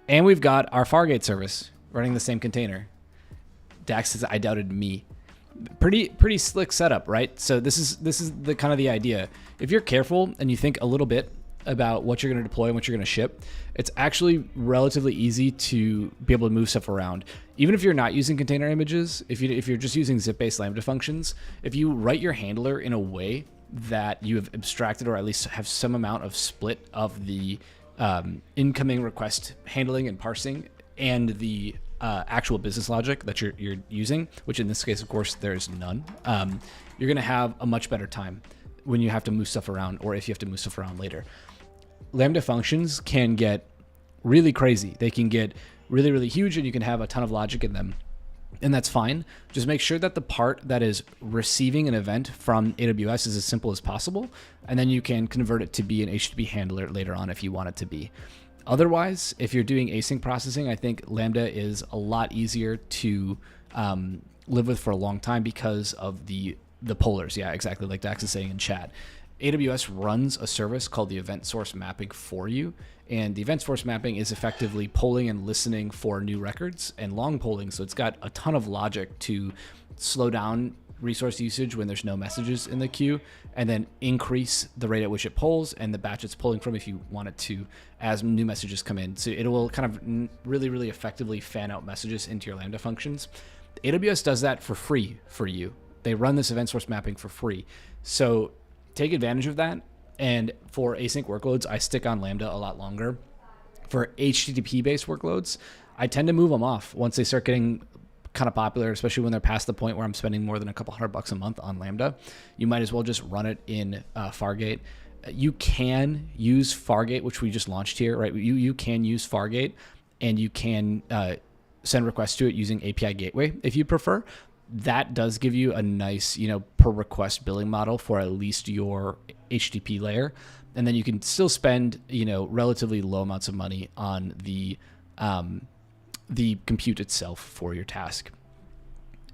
And we've got our Fargate service running the same container. Dax says, I doubted me. Pretty slick setup, right? So this is the kind of the idea. If you're careful and you think a little bit about what you're going to deploy and what you're going to ship, it's actually relatively easy to be able to move stuff around. Even if you're not using container images, if you're just using zip-based Lambda functions, if you write your handler in a way that you have abstracted or at least have some amount of split of the incoming request handling and parsing and the actual business logic that you're using, which in this case, of course, there's none, you're going to have a much better time when you have to move stuff around, or if you have to move stuff around later. Lambda functions can get really crazy. They can get really, really huge, and you can have a ton of logic in them. And that's fine. Just make sure that the part that is receiving an event from AWS is as simple as possible. And then you can convert it to be an HTTP handler later on if you want it to be. Otherwise, if you're doing async processing, I think Lambda is a lot easier to live with for a long time because of the polars. Yeah, exactly like Dax is saying in chat. AWS runs a service called the event source mapping for you. And the event source mapping is effectively polling and listening for new records and long polling. So it's got a ton of logic to slow down resource usage when there's no messages in the queue, and then increase the rate at which it polls and the batch it's pulling from if you want it to as new messages come in. So it will kind of really, really effectively fan out messages into your Lambda functions. AWS does that for free for you. They run this event source mapping for free. So take advantage of that. And for async workloads, I stick on Lambda a lot longer. For HTTP-based workloads, I tend to move them off once they start getting kind of popular, especially when they're past the point where I'm spending more than a couple $100 a month on Lambda. You might as well just run it in Fargate. You can use Fargate, which we just launched here, right? You can use Fargate, and you can send requests to it using API Gateway if you prefer. That does give you a nice, per request billing model for at least your HTTP layer. And then you can still spend, relatively low amounts of money on the compute itself for your task.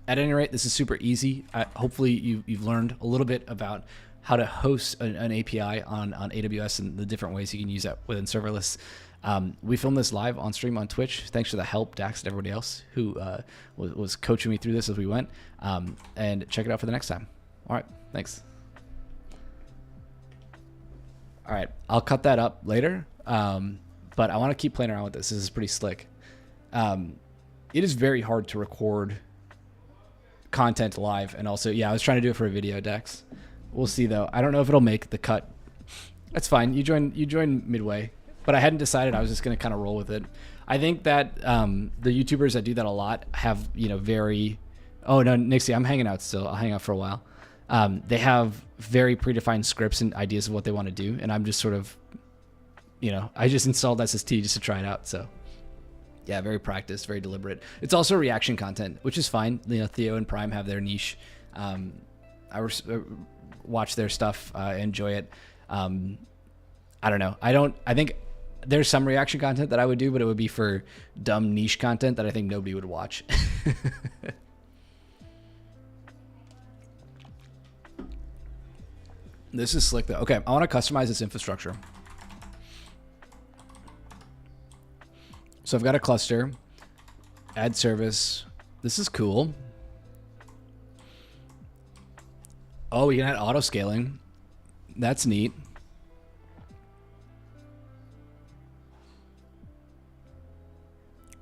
At any rate, this is super easy. Hopefully you've learned a little bit about how to host an API on AWS and the different ways you can use that within serverless. We filmed this live on stream on Twitch. Thanks for the help, Dax, and everybody else who was coaching me through this as we went. And check it out for the next time. All right, thanks. All right, I'll cut that up later, but I want to keep playing around with this. This is pretty slick. It is very hard to record content live, and also, I was trying to do it for a video, Dax. We'll see though. I don't know if it'll make the cut. That's fine. You join midway. But I hadn't decided. I was just going to kind of roll with it. I think that the YouTubers that do that a lot have, very... Oh, no, Nixie, I'm hanging out still. I'll hang out for a while. They have very predefined scripts and ideas of what they want to do. And I'm just sort of, I just installed SST just to try it out. So, yeah, very practiced, very deliberate. It's also reaction content, which is fine. Theo and Prime have their niche. I watch their stuff, enjoy it. I don't know. I think there's some reaction content that I would do, but it would be for dumb niche content that I think nobody would watch. This is slick though. Okay, I want to customize this infrastructure. So I've got a cluster, add service. This is cool. Oh, we can add auto scaling. That's neat.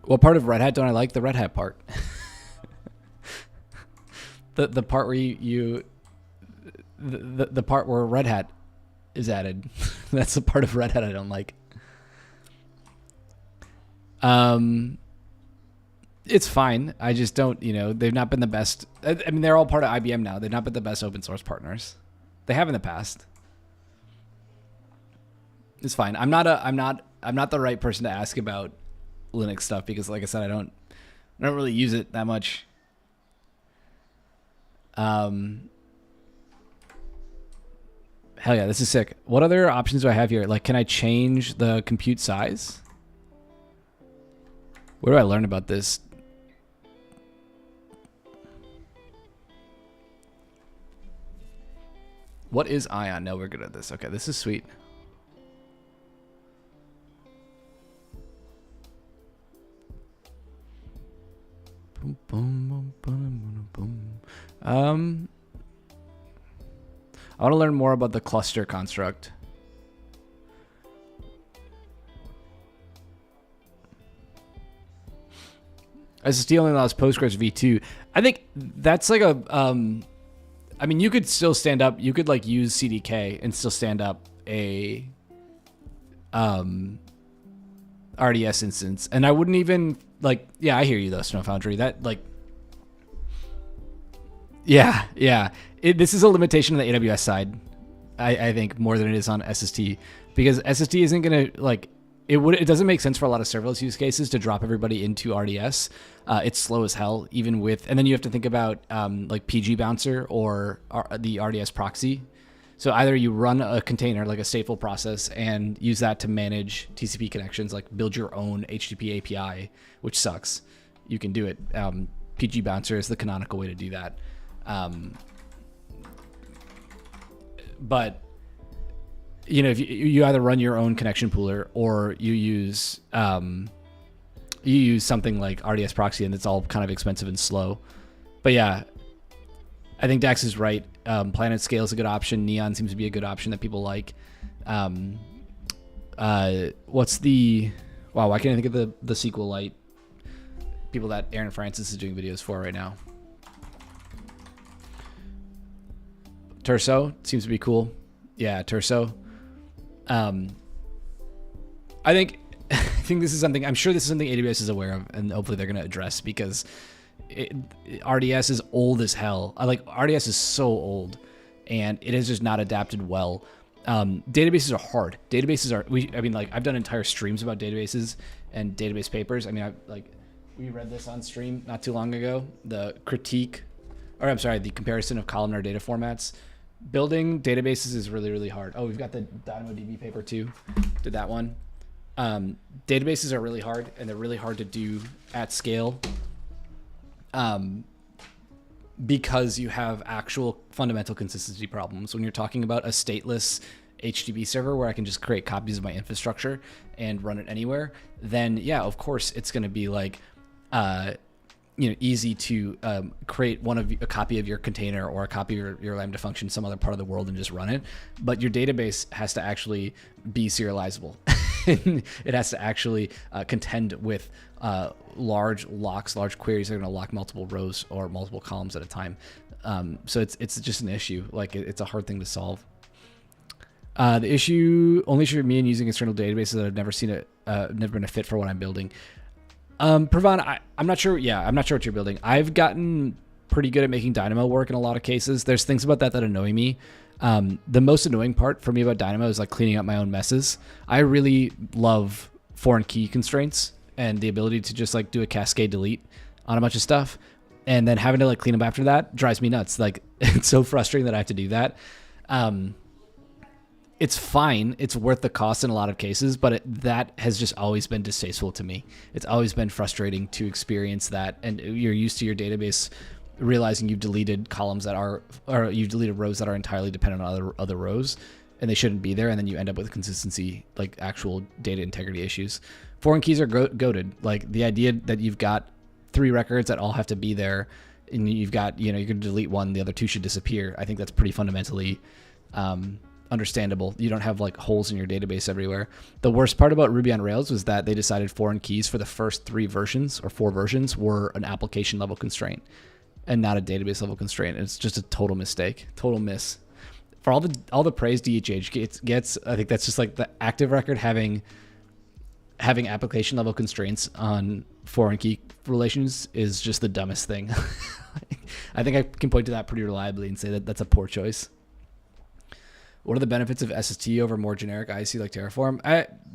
What part of Red Hat don't I like? The Red Hat part. the part where the part where Red Hat is added. That's the part of Red Hat I don't like. It's fine. I just don't, they've not been the best. I mean, they're all part of IBM now. They've not been the best open source partners. They have in the past. It's fine. I'm not the right person to ask about Linux stuff because, like I said, I don't really use it that much. Hell yeah, this is sick. What other options do I have here? Like, can I change the compute size? Where do I learn about this? What is Ion? No, we're good at this. Okay, this is sweet. Boom, boom, boom, boom, boom. I want to learn more about the cluster construct. SSD only allows Postgres v2. I think that's like a, I mean, you could still stand up, you could like use CDK and still stand up a RDS instance. And I wouldn't even like, yeah, I hear you though, Snow Foundry. That like, yeah. This is a limitation on the AWS side, I think, more than it is on SST, because SST isn't going to like, it doesn't make sense for a lot of serverless use cases to drop everybody into RDS. It's slow as hell, even with, and then you have to think about like PG Bouncer or the RDS proxy. So either you run a container, like a stateful process, and use that to manage TCP connections, like build your own HTTP API, which sucks. You can do it. PG Bouncer is the canonical way to do that. But you know, if you either run your own connection pooler or you use something like RDS proxy, and it's all kind of expensive and slow. But yeah, I think Dax is right. Planet Scale is a good option. Neon seems to be a good option that people like. What's the, wow, why can't I think of the SQLite people that Aaron Francis is doing videos for right now? Terso seems to be cool. Yeah, Terso. I think this is something, I'm sure this is something AWS is aware of, and hopefully they're going to address, because RDS is old as hell. RDS is so old, and it has just not adapted well. Databases are hard. I've done entire streams about databases and database papers. I mean, we read this on stream not too long ago, the comparison of columnar data formats. Building databases is really, really hard. Oh, we've got the DynamoDB paper too. Did that one. Databases are really hard, and they're really hard to do at scale, because you have actual fundamental consistency problems. When you're talking about a stateless HTTP server where I can just create copies of my infrastructure and run it anywhere, then yeah, of course it's going to be like, easy to create a copy of your container or a copy of your Lambda function in some other part of the world and just run it. But your database has to actually be serializable. It has to actually contend with large locks, large queries that are going to lock multiple rows or multiple columns at a time. So it's just an issue. Like it's a hard thing to solve. The only issue with me and using external databases that I've never never been a fit for what I'm building. Pravan, I'm not sure. Yeah, I'm not sure what you're building. I've gotten pretty good at making Dynamo work in a lot of cases. There's things about that annoy me. The most annoying part for me about Dynamo is like cleaning up my own messes. I really love foreign key constraints and the ability to just like do a cascade delete on a bunch of stuff, and then having to like clean up after that drives me nuts. Like it's so frustrating that I have to do that. It's fine. It's worth the cost in a lot of cases, but that has just always been distasteful to me. It's always been frustrating to experience that. And you're used to your database realizing you've deleted columns or you've deleted rows that are entirely dependent on other rows, and they shouldn't be there. And then you end up with consistency, like actual data integrity issues. Foreign keys are goated. Like the idea that you've got 3 records that all have to be there, and you've got, you're going to delete one, the other 2 should disappear. I think that's pretty fundamentally, understandable. You don't have like holes in your database everywhere. The worst part about Ruby on Rails was that they decided foreign keys for the first 3 versions or 4 versions were an application level constraint and not a database level constraint. And it's just a total mistake, total miss. For all the praise DHH gets, I think that's just like the active record having application level constraints on foreign key relations is just the dumbest thing. I think I can point to that pretty reliably and say that that's a poor choice. What are the benefits of SST over more generic IC like Terraform?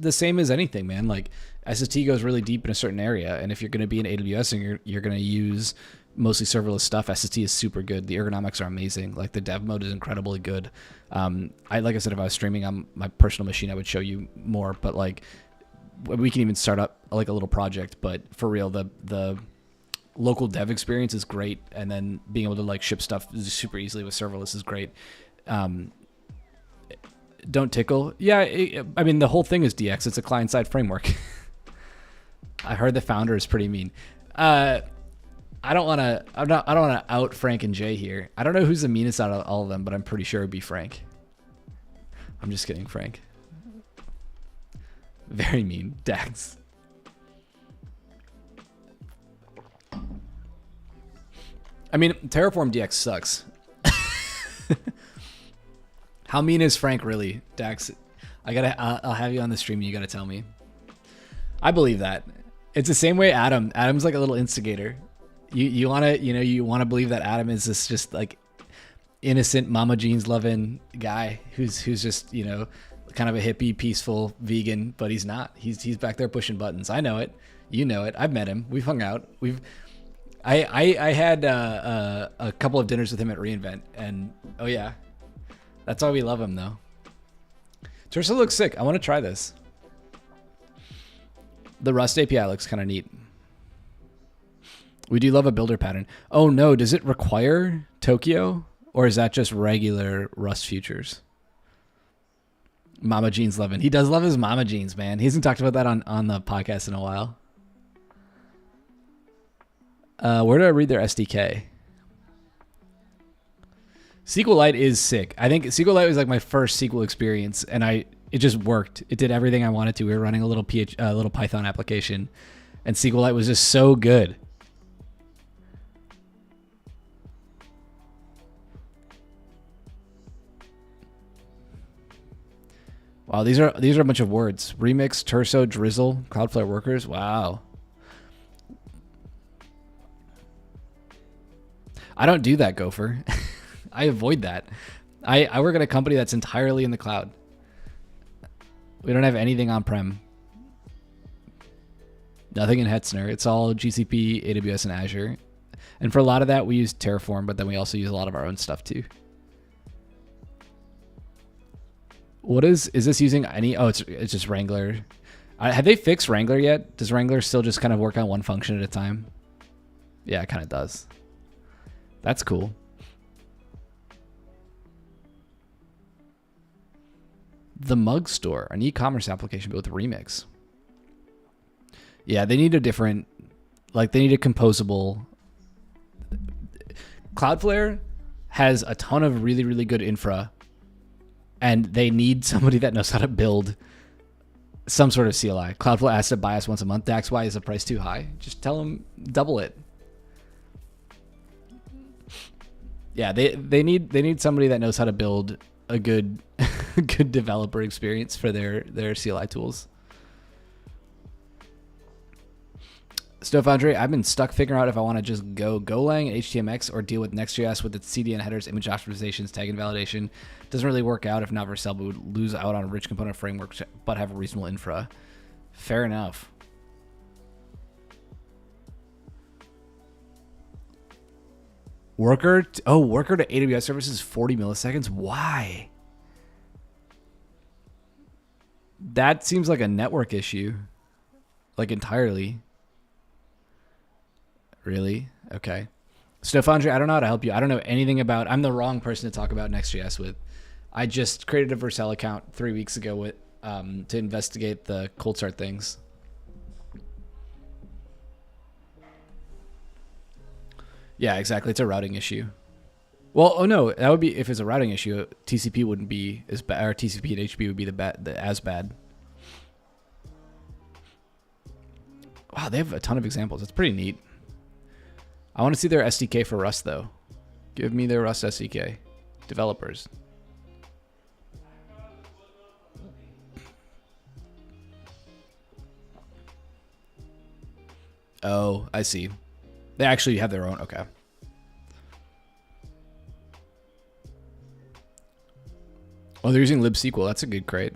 The same as anything, man. Like SST goes really deep in a certain area, and if you're going to be in AWS and you're going to use mostly serverless stuff, SST is super good. The ergonomics are amazing. Like the dev mode is incredibly good. Like I said, if I was streaming on my personal machine, I would show you more. But like we can even start up like a little project. But for real, the local dev experience is great, and then being able to like ship stuff super easily with serverless is great. don't tickle. Yeah, I mean the whole thing is DX. It's a client-side framework. I heard the founder is pretty mean. I don't want to. I don't want to out Frank and Jay here. I don't know who's the meanest out of all of them, but I'm pretty sure it'd be Frank. I'm just kidding, Frank. Very mean, Dax. I mean, Terraform DX sucks. How mean is Frank really, Dax? I'll have you on the stream and you gotta tell me. I believe that. It's the same way Adam. Adam's like a little instigator. You wanna believe that Adam is this just like innocent mama jeans loving guy who's just, kind of a hippie, peaceful vegan, but he's not. He's back there pushing buttons. I know it. You know it. I've met him. We've hung out. I had a couple of dinners with him at reInvent, and oh yeah, that's why we love him though. Tersa looks sick. I want to try this. The Rust API looks kind of neat. We do love a builder pattern. Oh no, does it require Tokyo, or is that just regular Rust futures? Mama Jeans loving. He does love his Mama Jeans, man. He hasn't talked about that on the podcast in a while. Where do I read their SDK? SQLite is sick. I think SQLite was like my first SQL experience, and it just worked. It did everything I wanted to. We were running a little little Python application, and SQLite was just so good. Wow, these are a bunch of words. Remix, Terso, Drizzle, Cloudflare workers. Wow. I don't do that, Gopher. I avoid that. I work at a company that's entirely in the cloud. We don't have anything on-prem. Nothing in Hetzner. It's all GCP, AWS, and Azure. And for a lot of that, we use Terraform, but then we also use a lot of our own stuff too. What is this using any? Oh, it's just Wrangler. Have they fixed Wrangler yet? Does Wrangler still just kind of work on one function at a time? Yeah, it kind of does. That's cool. The Mug Store, an e-commerce application built with Remix. Yeah, they need a different, they need a composable. Cloudflare has a ton of really, really good infra, and they need somebody that knows how to build some sort of CLI. Cloudflare asks to buy us once a month. Dax, why is the price too high? Just tell them double it. Yeah, they need somebody that knows how to build a good good developer experience for their CLI tools. Stuff Andre, I've been stuck figuring out if I want to just go Golang and HTMX or deal with Next.js with its CDN headers, image optimizations, tag invalidation. Doesn't really work out if not Vercel, but would lose out on a rich component framework, but have a reasonable infra. Fair enough. Worker to AWS services 40 milliseconds. Why? That seems like a network issue. Like entirely. Really? Okay. Stefandre, I don't know how to help you. I don't know anything about. I'm the wrong person to talk about Next.js with. I just created a Vercel account 3 weeks ago with to investigate the cold start things. Yeah, exactly. It's a routing issue. Well, oh no, that would be if it's a routing issue. TCP wouldn't be as bad, or TCP and HTTP would be as bad. Wow, they have a ton of examples. It's pretty neat. I want to see their SDK for Rust though. Give me their Rust SDK. Developers. Oh, I see. They actually have their own. Okay. Oh, they're using libsql. That's a good crate.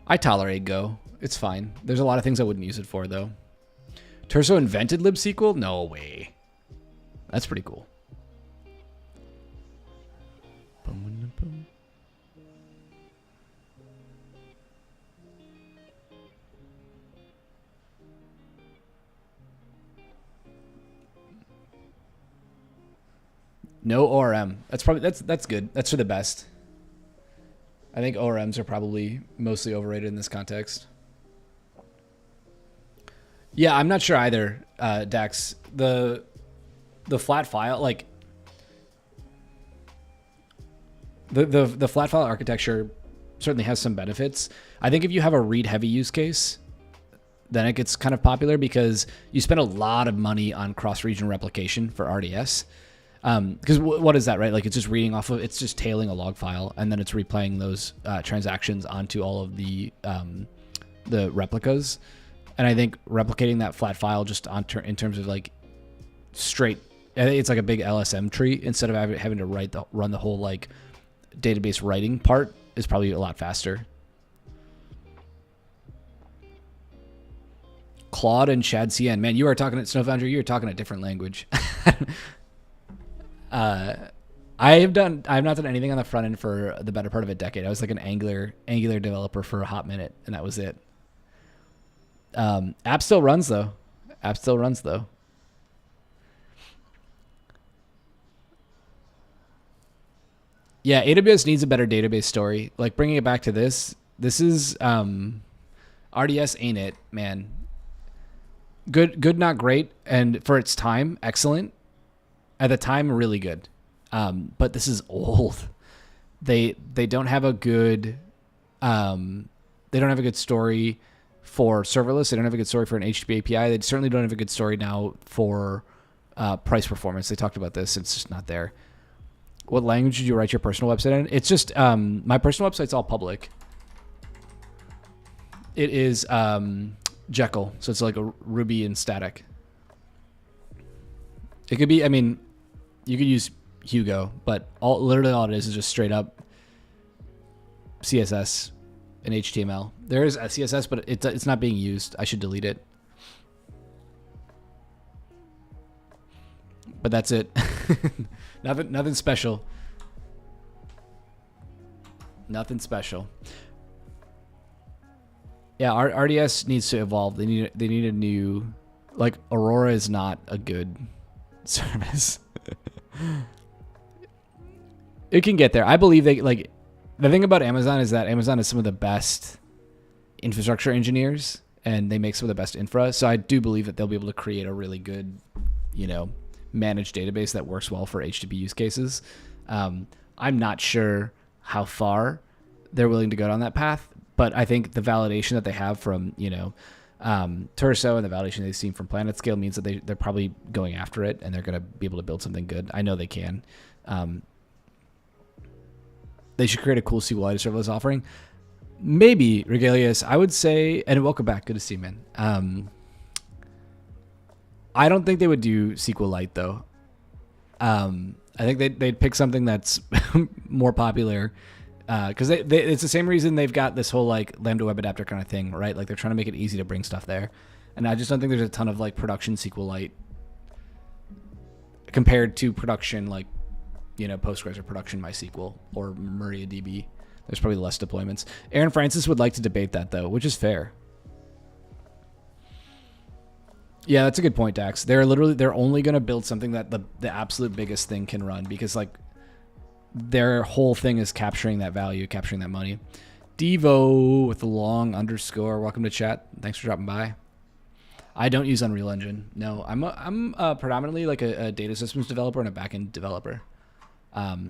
I tolerate Go. It's fine. There's a lot of things I wouldn't use it for, though. Terso invented libsql? No way. That's pretty cool. No ORM. That's good. That's for the best. I think ORMs are probably mostly overrated in this context. Yeah, I'm not sure either, Dax. The flat file, like the flat file architecture certainly has some benefits. I think if you have a read heavy use case, then it gets kind of popular because you spend a lot of money on cross-region replication for RDS. Because what is that, right? Like it's just reading off of, it's just tailing a log file, and then it's replaying those transactions onto all of the replicas. And I think replicating that flat file just in terms of like straight, I think it's like a big LSM tree instead of having to run the whole like database writing part is probably a lot faster. Claude and Chad CN, man, you are talking at Snow Foundry. You are talking a different language. I have not done anything on the front end for the better part of a decade. I was like an Angular developer for a hot minute, and that was it. App still runs though. Yeah, AWS needs a better database story. Like bringing it back to this is RDS ain't it, man. Good, not great, and for its time, excellent. At the time, really good. But this is old. They don't have a good story for serverless. They don't have a good story for an HTTP API. They certainly don't have a good story now for price performance. They talked about this. It's just not there. What language did you write your personal website in? It's just my personal website's all public. It is Jekyll, so it's like a Ruby and static. It could be, I mean, you could use Hugo, but literally all it is just straight up CSS and HTML. There is a CSS, but it's not being used. I should delete it. But that's it. Nothing special. Nothing special. Yeah, RDS needs to evolve. They need a new, like Aurora is not a good service. It can get there. I believe they like the thing about Amazon is that Amazon is some of the best infrastructure engineers and they make some of the best infra. So I do believe that they'll be able to create a really good, managed database that works well for HTTP use cases. I'm not sure how far they're willing to go down that path, but I think the validation that they have from, Turso and the validation they've seen from PlanetScale means that they're probably going after it and they're going to be able to build something good. I know they can. They should create a cool SQLite serverless offering. Maybe, Regalius, I would say, and welcome back. Good to see you, man. I don't think they would do SQLite, though. I think they'd pick something that's more popular. Because it's the same reason they've got this whole like Lambda web adapter kind of thing, right? Like they're trying to make it easy to bring stuff there. And I just don't think there's a ton of like production SQLite compared to production like, Postgres or production MySQL or MariaDB. There's probably less deployments. Aaron Francis would like to debate that though, which is fair. Yeah, that's a good point, Dax. They're only going to build something that the absolute biggest thing can run because like their whole thing is capturing that value, capturing that money. Devo with the long underscore. Welcome to chat. Thanks for dropping by. I don't use Unreal Engine. No, I'm predominantly like a data systems developer and a backend developer.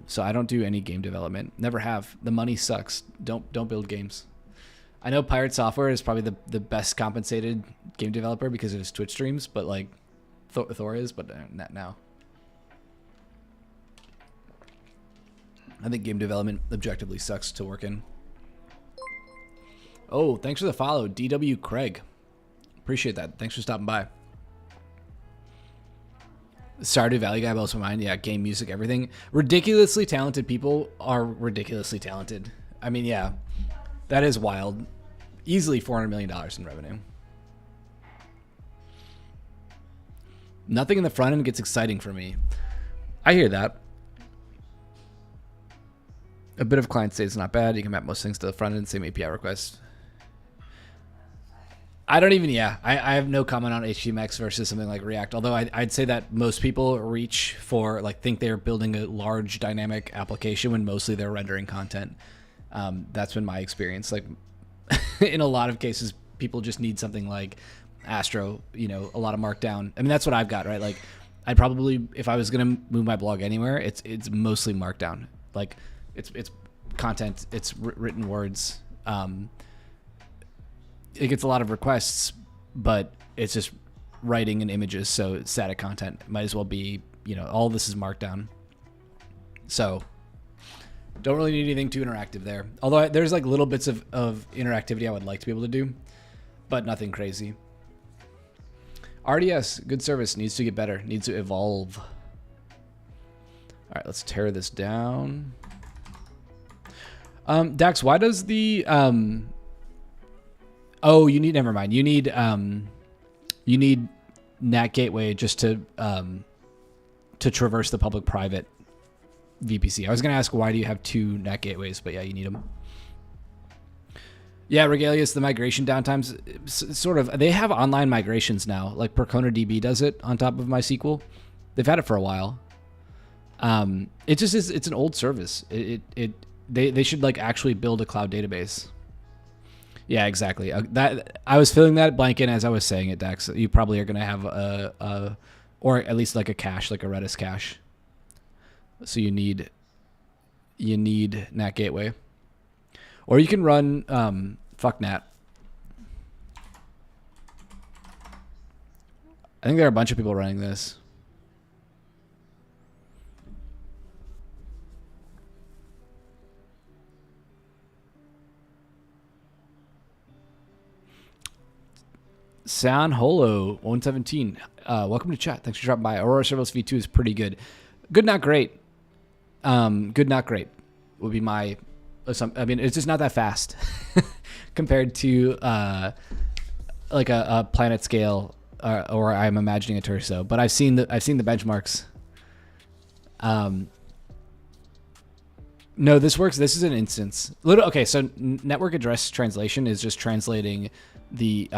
So I don't do any game development. Never have. The money sucks. Don't build games. I know Pirate Software is probably the best compensated game developer because of his Twitch streams, but like Thor is, but not now. I think game development objectively sucks to work in. Oh, thanks for the follow, DW Craig. Appreciate that. Thanks for stopping by. Stardew Valley guy blows my mind. Yeah, game, music, everything. Ridiculously talented people are ridiculously talented. I mean, yeah, that is wild. Easily $400 million in revenue. Nothing in the front end gets exciting for me. I hear that. A bit of client state is not bad. You can map most things to the front end, same API request. I don't even, yeah. I have no comment on HTMX versus something like React. Although I'd say that most people reach for, like, think they're building a large dynamic application when mostly they're rendering content. That's been my experience. Like, in a lot of cases, people just need something like Astro, you know, a lot of Markdown. I mean, that's what I've got, right? Like, I'd probably, if I was going to move my blog anywhere, it's mostly Markdown. Like, it's content, it's written words. It gets a lot of requests, but it's just writing and images, so it's static content. Might as well be, you know, all this is Markdown. So don't really need anything too interactive there. Although there's like little bits of interactivity I would like to be able to do, but nothing crazy. RDS, good service, needs to get better, needs to evolve. All right, let's tear this down. Dax, why does the oh, you need, never mind. You need NAT gateway just to traverse the public-private VPC. I was going to ask, why do you have two NAT gateways? But yeah, you need them. Yeah, Regalius, the migration downtimes, sort of, they have online migrations now. Like Percona DB does it on top of MySQL. They've had it for a while. It just is, it's an old service. They should like actually build a cloud database. Yeah, exactly. That I was feeling that blanket as I was saying it, Dex. You probably are going to have or at least like a cache, like a Redis cache. So you need NAT gateway, or you can run fuck NAT. I think there are a bunch of people running this. Sound Holo 117. Welcome to chat. Thanks for dropping by. Aurora Serverless V2 is pretty good. Good, not great. Good, not great would be my. I mean, it's just not that fast compared to like a planet scale, or I'm imagining a torso. But I've seen the benchmarks. No, this works. This is an instance. Okay, so network address translation is just translating the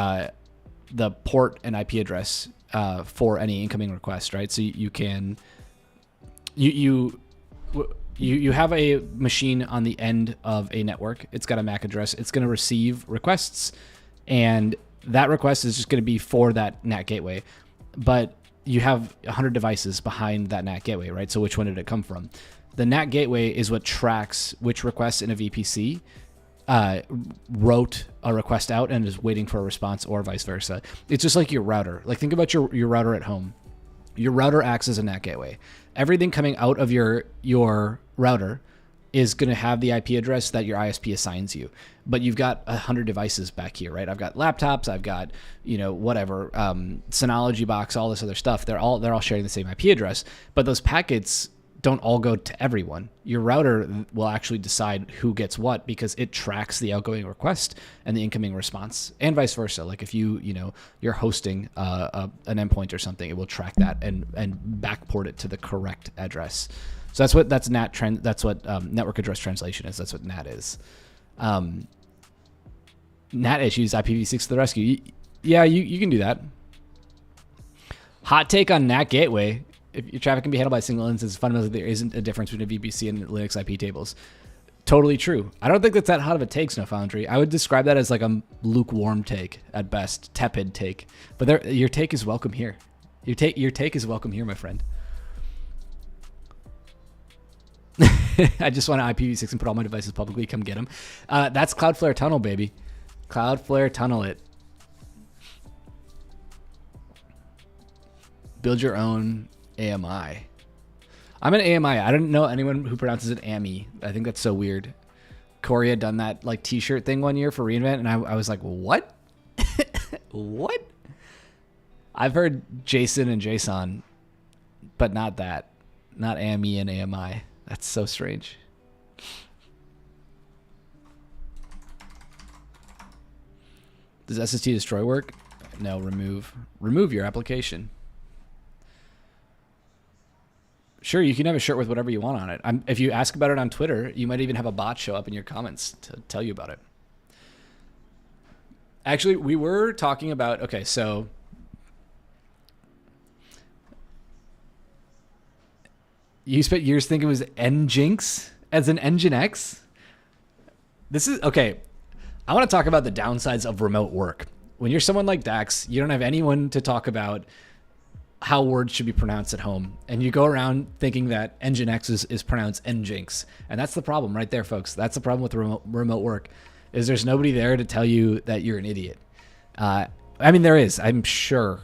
port and IP address for any incoming request, right? So you can you have a machine on the end of a network. It's got a MAC address. It's going to receive requests, and that request is just going to be for that NAT gateway. But you have 100 devices behind that NAT gateway, right? So which one did it come from? The NAT gateway is what tracks which requests in a VPC wrote a request out and is waiting for a response, or vice versa. It's just like your router. Like, think about your router at home. Your router acts as a NAT gateway. Everything coming out of your router is going to have the IP address that your ISP assigns you. But you've got 100 devices back here, right? I've got laptops, I've got, whatever, Synology box, all this other stuff. They're all sharing the same IP address, but those packets don't all go to everyone. Your router will actually decide who gets what, because it tracks the outgoing request and the incoming response, and vice versa. Like if you're hosting an endpoint or something, it will track that and backport it to the correct address. So that's NAT trend. That's what network address translation is. That's what NAT is. NAT issues, IPv6 to the rescue. Yeah, you can do that. Hot take on NAT gateway. If your traffic can be handled by a single instance, fundamentally there isn't a difference between a VPC and Linux IP tables. Totally true. I don't think that's that hot of a take, Snow Foundry. I would describe that as like a lukewarm take at best, tepid take. But your take is welcome here. Your take is welcome here, my friend. I just want to IPv6 and put all my devices publicly. Come get them. That's Cloudflare Tunnel, baby. Cloudflare Tunnel it. Build your own AMI. I'm an AMI. I don't know anyone who pronounces it AMI. I think that's so weird. Corey had done that like t-shirt thing one year for reInvent, and I was like, what? What? I've heard Jason and JSON, but not that. Not AMI and AMI. That's so strange. Does SST destroy work? No, remove. Remove your application. Sure, you can have a shirt with whatever you want on it. If you ask about it on Twitter, you might even have a bot show up in your comments to tell you about it. Actually, we were talking about, okay, so you spent years thinking it was Nginx as an Nginx? This is, okay, I want to talk about the downsides of remote work. When you're someone like Dax, you don't have anyone to talk about how words should be pronounced at home. And you go around thinking that Nginx is pronounced Nginx. And that's the problem right there, folks. That's the problem with remote work, is there's nobody there to tell you that you're an idiot. I mean, there is, I'm sure.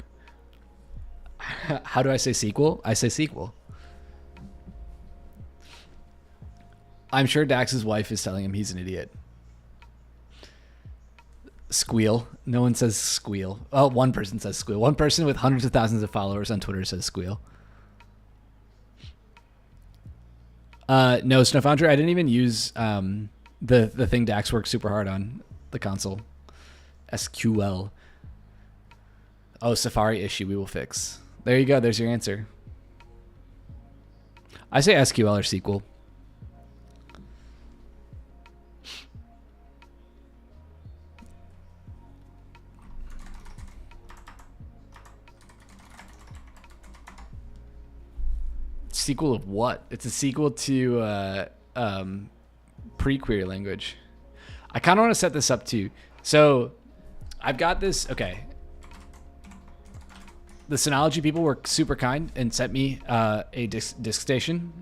How do I say sequel? I say sequel. I'm sure Dax's wife is telling him he's an idiot. Squeal. No one says squeal. Oh, one person says squeal. One person with hundreds of thousands of followers on Twitter says squeal. No, Snow Foundry, I didn't even use the thing Dax worked super hard on, the console. SQL. Oh, Safari issue we will fix. There you go. There's your answer. I say SQL or SQL. Sequel of what? It's a sequel to pre-query language. I kind of want to set this up too. So I've got this. Okay. The Synology people were super kind and sent me a disk station,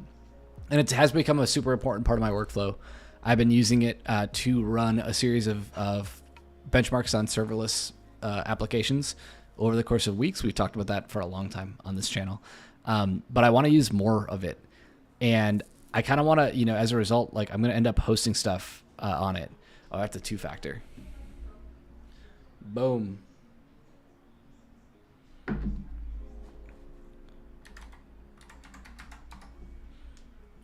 and it has become a super important part of my workflow. I've been using it to run a series of benchmarks on serverless applications over the course of weeks. We've talked about that for a long time on this channel. But I want to use more of it. And I kind of want to, you know, as a result, like I'm going to end up hosting stuff on it. Oh, that's a 2-factor. Boom.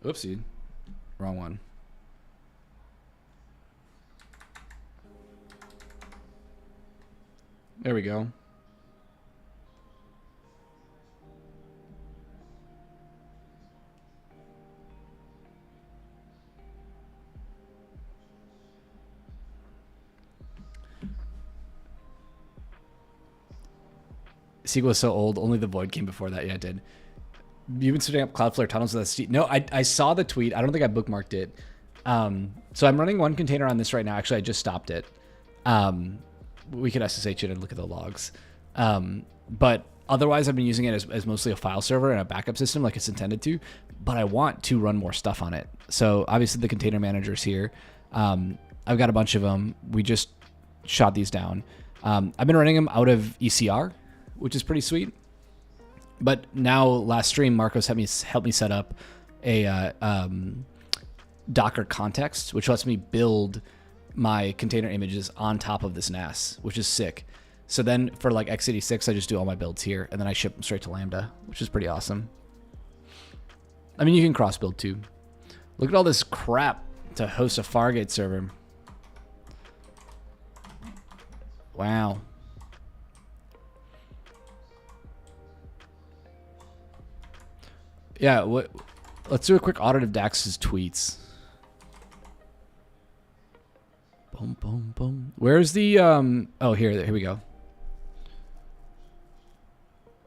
Oopsie. Wrong one. There we go. SQL is so old. Only the Void came before that. Yeah, it did. You've been setting up Cloudflare tunnels with that. No, I saw the tweet. I don't think I bookmarked it. So I'm running one container on this right now. Actually, I just stopped it. We could SSH it and look at the logs. But otherwise, I've been using it as mostly a file server and a backup system like it's intended to. But I want to run more stuff on it. So obviously the container manager's here. I've got a bunch of them. We just shot these down. I've been running them out of ECR, which is pretty sweet. But now last stream, Marcos helped me set up a Docker context, which lets me build my container images on top of this NAS, which is sick. So then for like x86, I just do all my builds here, and then I ship them straight to Lambda, which is pretty awesome. I mean, you can cross build too. Look at all this crap to host a Fargate server. Wow. Yeah, let's do a quick audit of Dax's tweets. Boom, boom, boom. Where's the oh, here we go.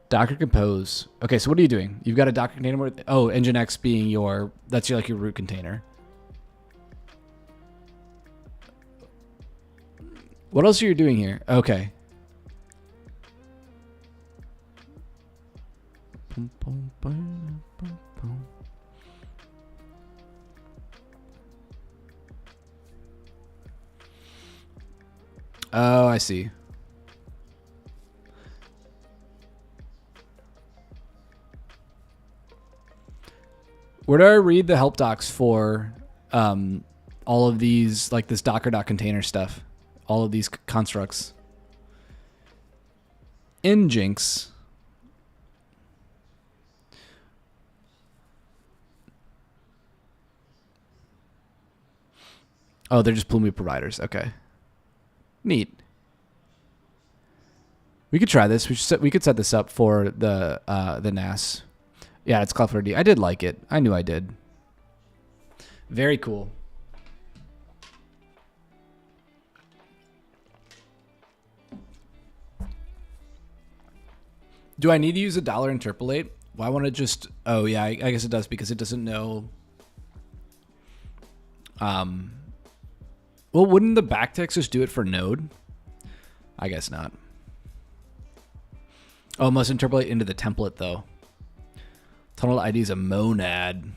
Docker compose. Okay, so what are you doing? You've got a Docker container where, oh, Nginx being your, that's your, like your root container. What else are you doing here? Okay. Boom, boom, boom, boom, boom. Oh, I see. Where do I read the help docs for all of these, like this docker.container stuff? All of these constructs. Nginx. Oh, they're just Plumie providers. Okay. Neat. We could try this. We could set this up for the NAS. Yeah, it's Cloudflare D. I did like it. I knew I did. Very cool. Do I need to use $1 interpolate? Why want to just... Oh, yeah, I guess it does because it doesn't know... Well, wouldn't the backticks just do it for node? I guess not. Oh, it must interpolate into the template, though. Tunnel ID is a monad.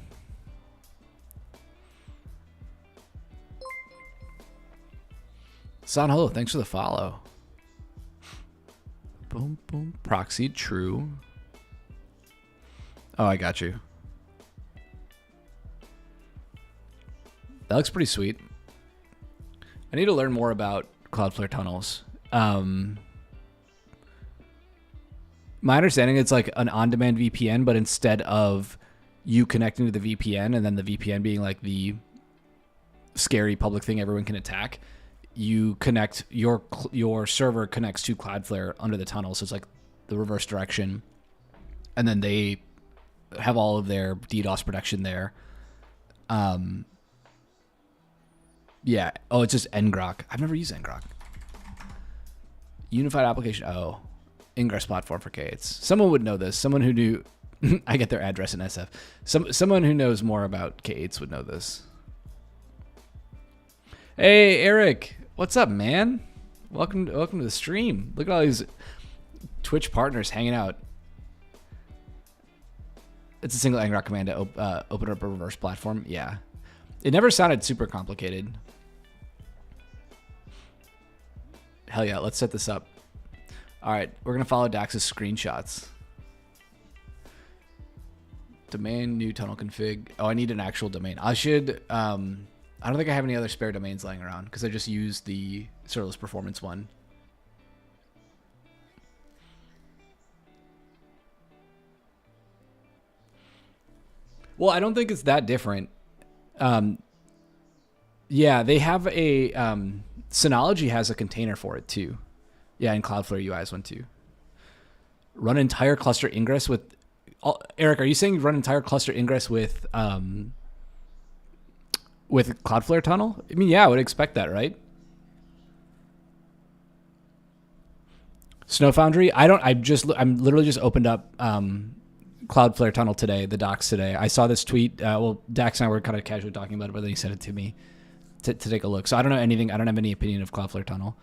San, hello. Thanks for the follow. Boom, boom. Proxy, true. Oh, I got you. That looks pretty sweet. I need to learn more about Cloudflare tunnels. My understanding, it's like an on-demand VPN, but instead of you connecting to the VPN and then the VPN being like the scary public thing everyone can attack, you connect your server connects to Cloudflare under the tunnel, so it's like the reverse direction, and then they have all of their DDoS protection there. Yeah. Oh, it's just ngrok. I've never used ngrok. Unified application. Oh, ingress platform for K8s. Someone would know this. Someone who knew. I get their address in SF. Someone who knows more about K8s would know this. Hey, Eric. What's up, man? Welcome to the stream. Look at all these Twitch partners hanging out. It's a single ngrok command to open up a reverse platform. Yeah. It never sounded super complicated. Hell yeah, let's set this up. All right, we're going to follow Dax's screenshots. Domain, new tunnel config. Oh, I need an actual domain. I should... I don't think I have any other spare domains lying around because I just used the serverless performance one. Well, I don't think it's that different. Yeah, they have a... Synology has a container for it too. Yeah, and Cloudflare UI is one too. Run entire cluster ingress with... Eric, are you saying run entire cluster ingress with Cloudflare tunnel? I mean, yeah, I would expect that, right? Snow Foundry? I'm literally just opened up Cloudflare tunnel today, the docs today. I saw this tweet. Well, Dax and I were kind of casually talking about it, but then he sent it to me to take a look. So I don't know anything. I don't have any opinion of Cloudflare tunnel.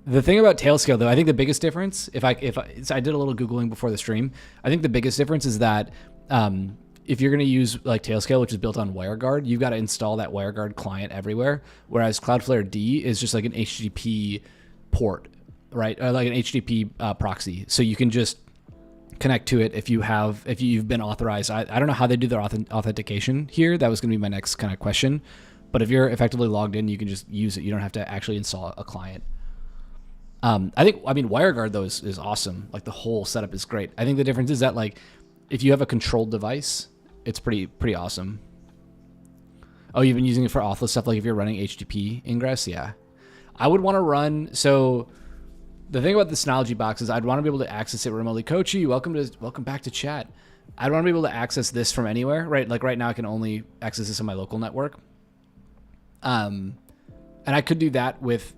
The thing about Tailscale, though, I think the biggest difference, so I did a little Googling before the stream. I think the biggest difference is that if you're going to use like Tailscale, which is built on WireGuard, you've got to install that WireGuard client everywhere. Whereas Cloudflare D is just like an HTTP port, right? Or like an HTTP proxy. So you can just connect to it if you've been authorized. I don't know how they do their authentication here. That was going to be my next kind of question. But if you're effectively logged in, you can just use it. You don't have to actually install a client. I mean, WireGuard though is awesome. Like the whole setup is great. I think the difference is that like if you have a controlled device, it's pretty awesome. Oh, you've been using it for awful stuff, like if you're running HTTP ingress? Yeah. I would want to run, so the thing about the Synology box is I'd want to be able to access it remotely. Kochi, welcome back to chat. I'd want to be able to access this from anywhere, right? Like right now I can only access this on my local network. And I could do that with,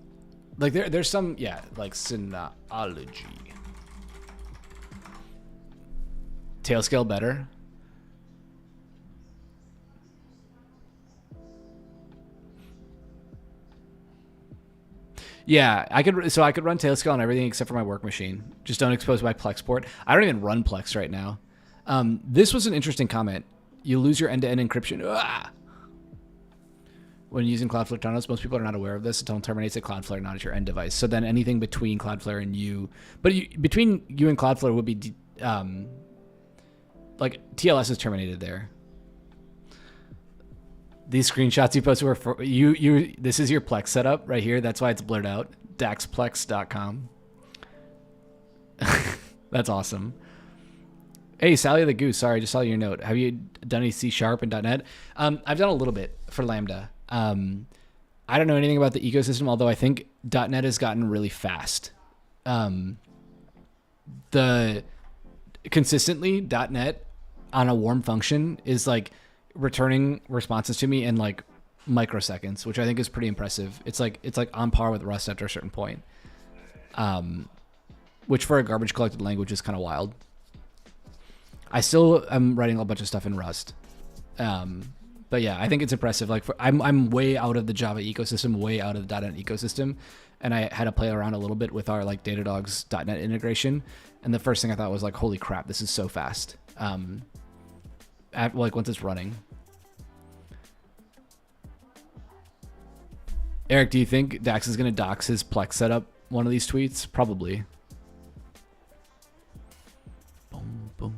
like there's some, yeah, like Synology. Tailscale better. Yeah, I could run Tailscale on everything except for my work machine. Just don't expose my Plex port. I don't even run Plex right now. This was an interesting comment. You lose your end-to-end encryption. When using Cloudflare tunnels, most people are not aware of this. The tunnel terminates at Cloudflare, not at your end device. So then anything between Cloudflare and you, but between you and Cloudflare would be like TLS is terminated there. These screenshots you posted were for you. This is your Plex setup right here. That's why it's blurred out. Daxplex.com. That's awesome. Hey, Sally the Goose. Sorry, I just saw your note. Have you done any C# and .NET? I've done a little bit for Lambda. I don't know anything about the ecosystem, although I think .NET has gotten really fast. Consistently .NET on a warm function is like returning responses to me in like microseconds, which I think is pretty impressive. It's like on par with Rust after a certain point. which for a garbage collected language is kind of wild. I still am writing a bunch of stuff in Rust. But yeah, I think it's impressive. Like I'm way out of the Java ecosystem, way out of the .NET ecosystem. And I had to play around a little bit with our like Datadog's.NET integration. And the first thing I thought was like, holy crap, this is so fast. Like once it's running. Eric, do you think Dax is going to dox his Plex setup one of these tweets? Probably. Boom, boom,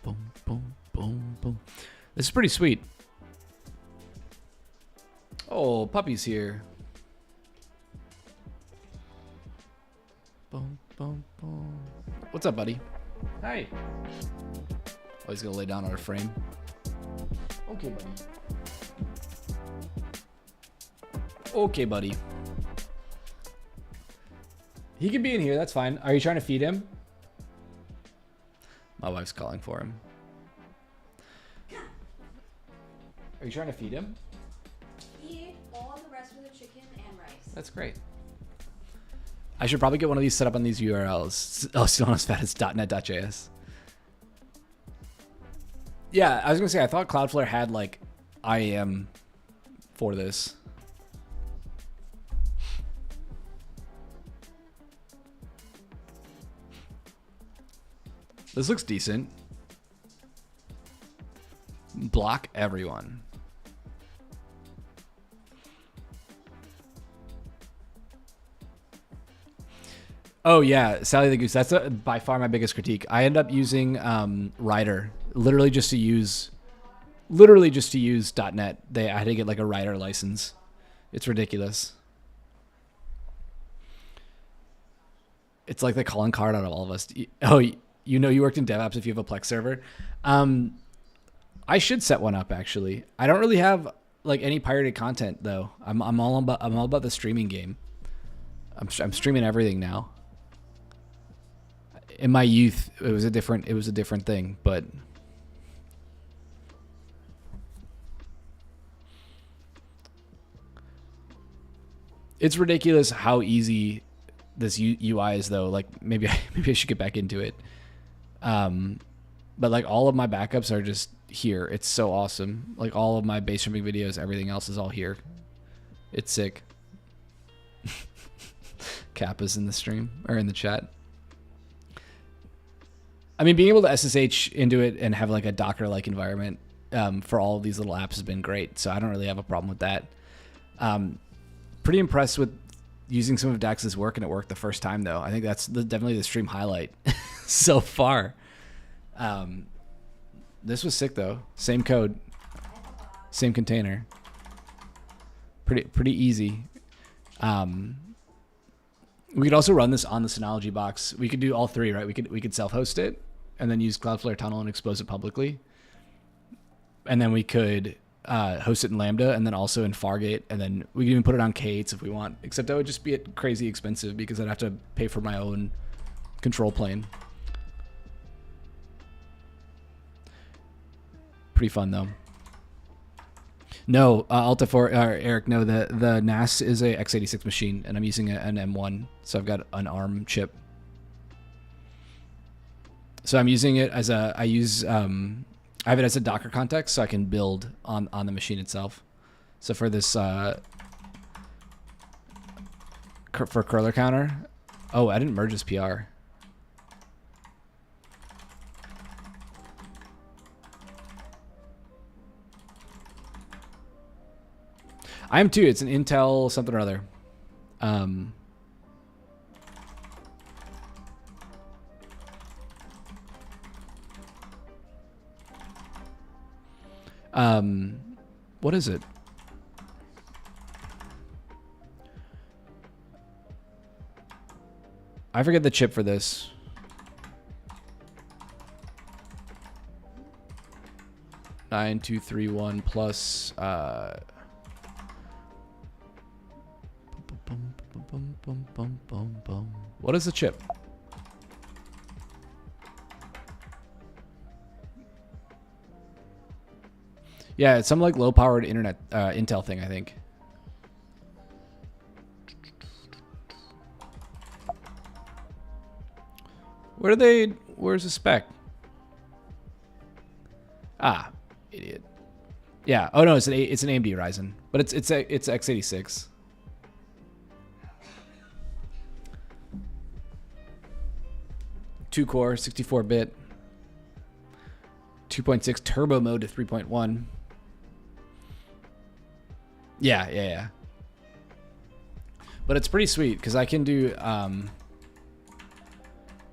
boom, boom, boom, boom. This is pretty sweet. Oh, puppy's here. Boom, boom, boom. What's up, buddy? Hi. Oh, he's going to lay down on a frame. Okay, buddy. Okay, buddy. He can be in here. That's fine. Are you trying to feed him? My wife's calling for him. Are you trying to feed him? He ate all the rest of the chicken and rice. That's great. I should probably get one of these set up on these URLs. Oh, still not as fat as .NET.js. Yeah, I was going to say, I thought Cloudflare had like IAM for this. This looks decent. Block everyone. Oh yeah, Sally the Goose. That's by far my biggest critique. I end up using Rider literally just to use .NET. I had to get like a Rider license. It's ridiculous. It's like the calling card out of all of us. Oh, you know you worked in DevOps if you have a Plex server. I should set one up actually. I don't really have like any pirated content though. I'm all about the streaming game. I'm streaming everything now. In my youth, it was a different thing, but it's ridiculous how easy this UI is though. Like maybe I should get back into it. But like all of my backups are just here. It's so awesome. Like all of my base streaming videos, everything else is all here. It's sick. Kappa's in the stream or in the chat. I mean, being able to SSH into it and have like a Docker-like environment for all of these little apps has been great. So I don't really have a problem with that. Pretty impressed with using some of Dax's work, and it worked the first time though. I think that's definitely the stream highlight so far. This was sick though. Same code, same container. Pretty easy. We could also run this on the Synology box. We could do all three, right? We could self-host it and then use Cloudflare Tunnel and expose it publicly. And then we could host it in Lambda and then also in Fargate. And then we could even put it on K8s if we want. Except that would just be crazy expensive because I'd have to pay for my own control plane. Pretty fun though. No, Eric, no, the NAS is a x86 machine, and I'm using an M1, so I've got an ARM chip. So I'm using it as I have it as a Docker context, so I can build on the machine itself. So for this, for curler counter, oh, I didn't merge this PR. I am too. It's an Intel something or other. What is it? I forget the chip for this. Nine two three one plus What is the chip? Yeah, it's some like low-powered internet Intel thing, I think. Where's the spec? Ah, idiot. Yeah. Oh no, it's an AMD Ryzen, but it's x86. Two core, 64-bit, 2.6 turbo mode to 3.1. Yeah. But it's pretty sweet because I can do.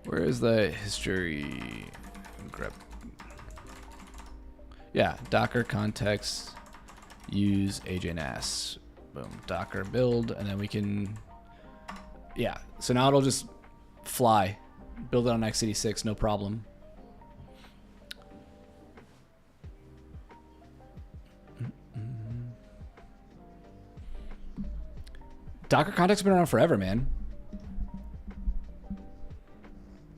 Where is the history? Grep. Yeah, Docker context, use AJNAS. Boom, Docker build, and then we can. Yeah, so now it'll just fly. Build it on x86, no problem. Docker context's been around forever, man.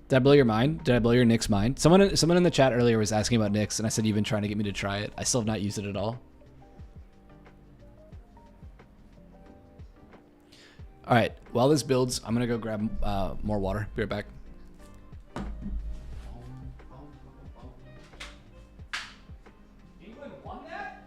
Did I blow your mind? Did I blow your Nix mind? Someone in the chat earlier was asking about Nix, and I said you've been trying to get me to try it. I still have not used it at all. All right, while this builds, I'm gonna go grab more water. Be right back. England won that?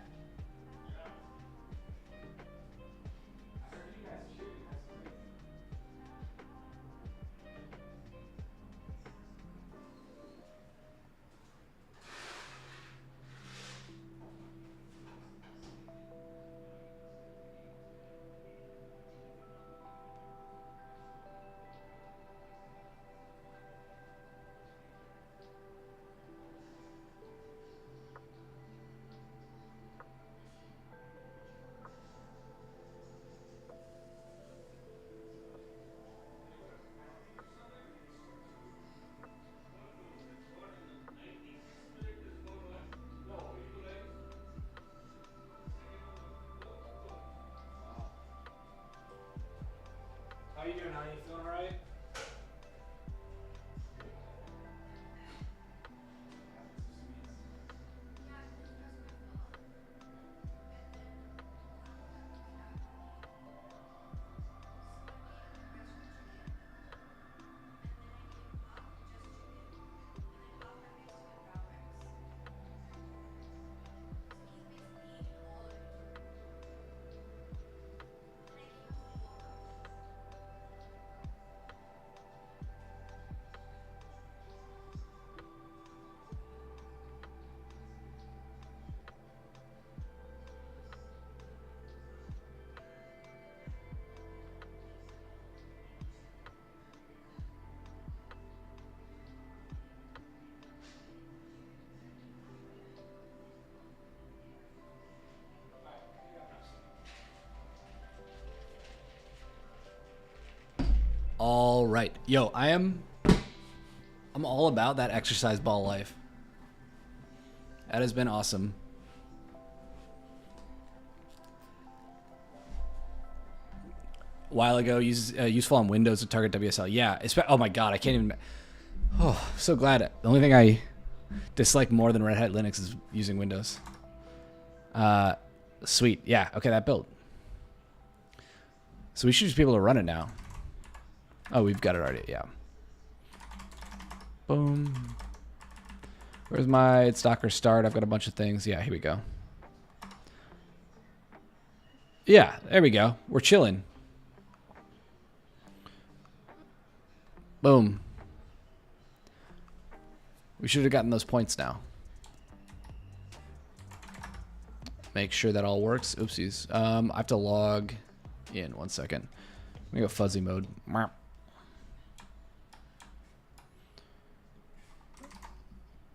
How you doing, honey? You feeling all right? All right. Yo, I'm all about that exercise ball life. That has been awesome. A while ago, useful on Windows to target WSL. Yeah. Oh my God, I can't even. Oh, so glad. The only thing I dislike more than Red Hat Linux is using Windows. Sweet. Yeah. Okay, that built. So we should just be able to run it now. Oh, we've got it already. Yeah. Boom. Where's my Docker start? I've got a bunch of things. Yeah, here we go. Yeah, there we go. We're chilling. Boom. We should have gotten those points now. Make sure that all works. Oopsies. I have to log in 1 second. Let me go fuzzy mode.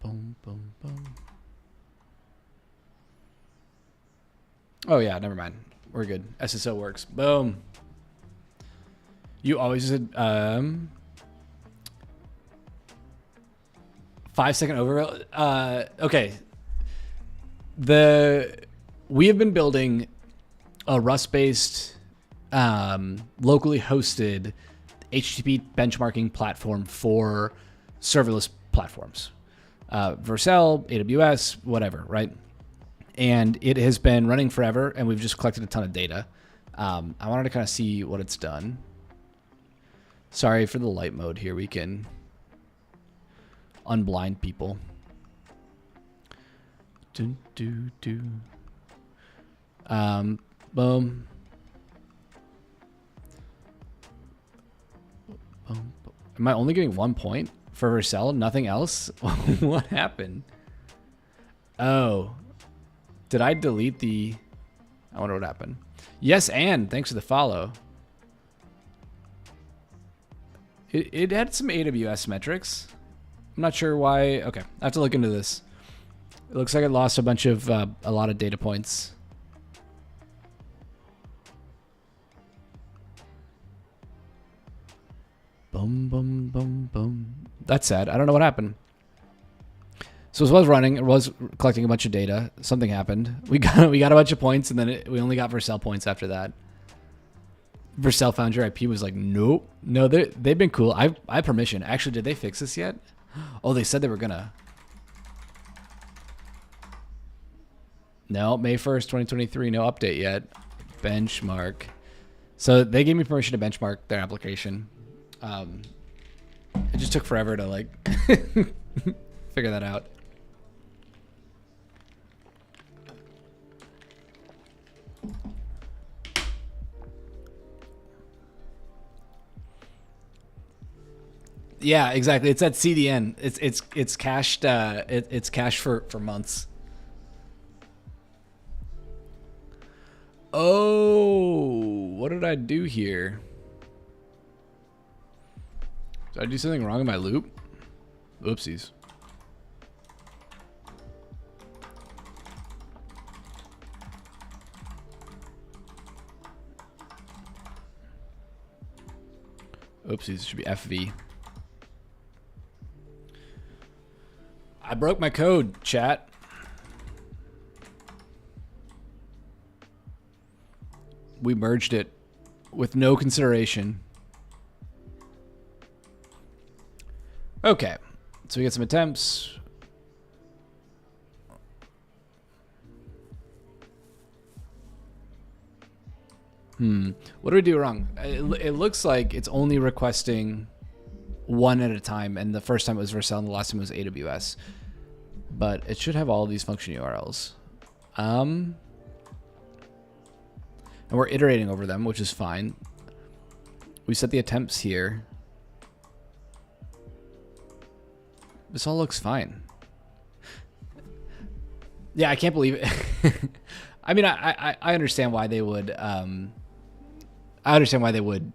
Boom, boom, boom. Oh yeah, never mind. We're good. SSO works. Boom. You always did 5-second overview. Okay. We have been building a Rust-based, locally hosted HTTP benchmarking platform for serverless platforms. Vercel, AWS, whatever, right? And it has been running forever, and we've just collected a ton of data. I wanted to kind of see what it's done. Sorry for the light mode here. We can unblind people. Dun, doo, doo. Boom. Am I only getting 1 point for Vercel? Nothing else? What happened? Oh. Did I delete the... I wonder what happened. Yes, and thanks for the follow. It had some AWS metrics. I'm not sure why. Okay, I have to look into this. It looks like it lost a bunch of, a lot of data points. Boom, boom, boom, boom. That's sad. I don't know what happened. So it was running. It was collecting a bunch of data. Something happened. We got a bunch of points, and then we only got Vercel points after that. Vercel found your IP was like, nope. No, they've been cool. I have permission. Actually, did they fix this yet? Oh, they said they were gonna. No, May 1st, 2023. No update yet. Benchmark. So they gave me permission to benchmark their application. It just took forever to like figure that out. Yeah, exactly. It's at CDN. It's cached. It's cached for months. Oh, what did I do here? Did I do something wrong in my loop? Oopsies. Oopsies, it should be FV. I broke my code, chat. We merged it with no consideration. Okay, so we get some attempts. What do we do wrong? It looks like it's only requesting one at a time, and the first time it was Vercel and the last time it was AWS. But it should have all of these function URLs. And we're iterating over them, which is fine. We set the attempts here. This all looks fine. Yeah, I can't believe it. I mean, I understand why they would. I understand why they would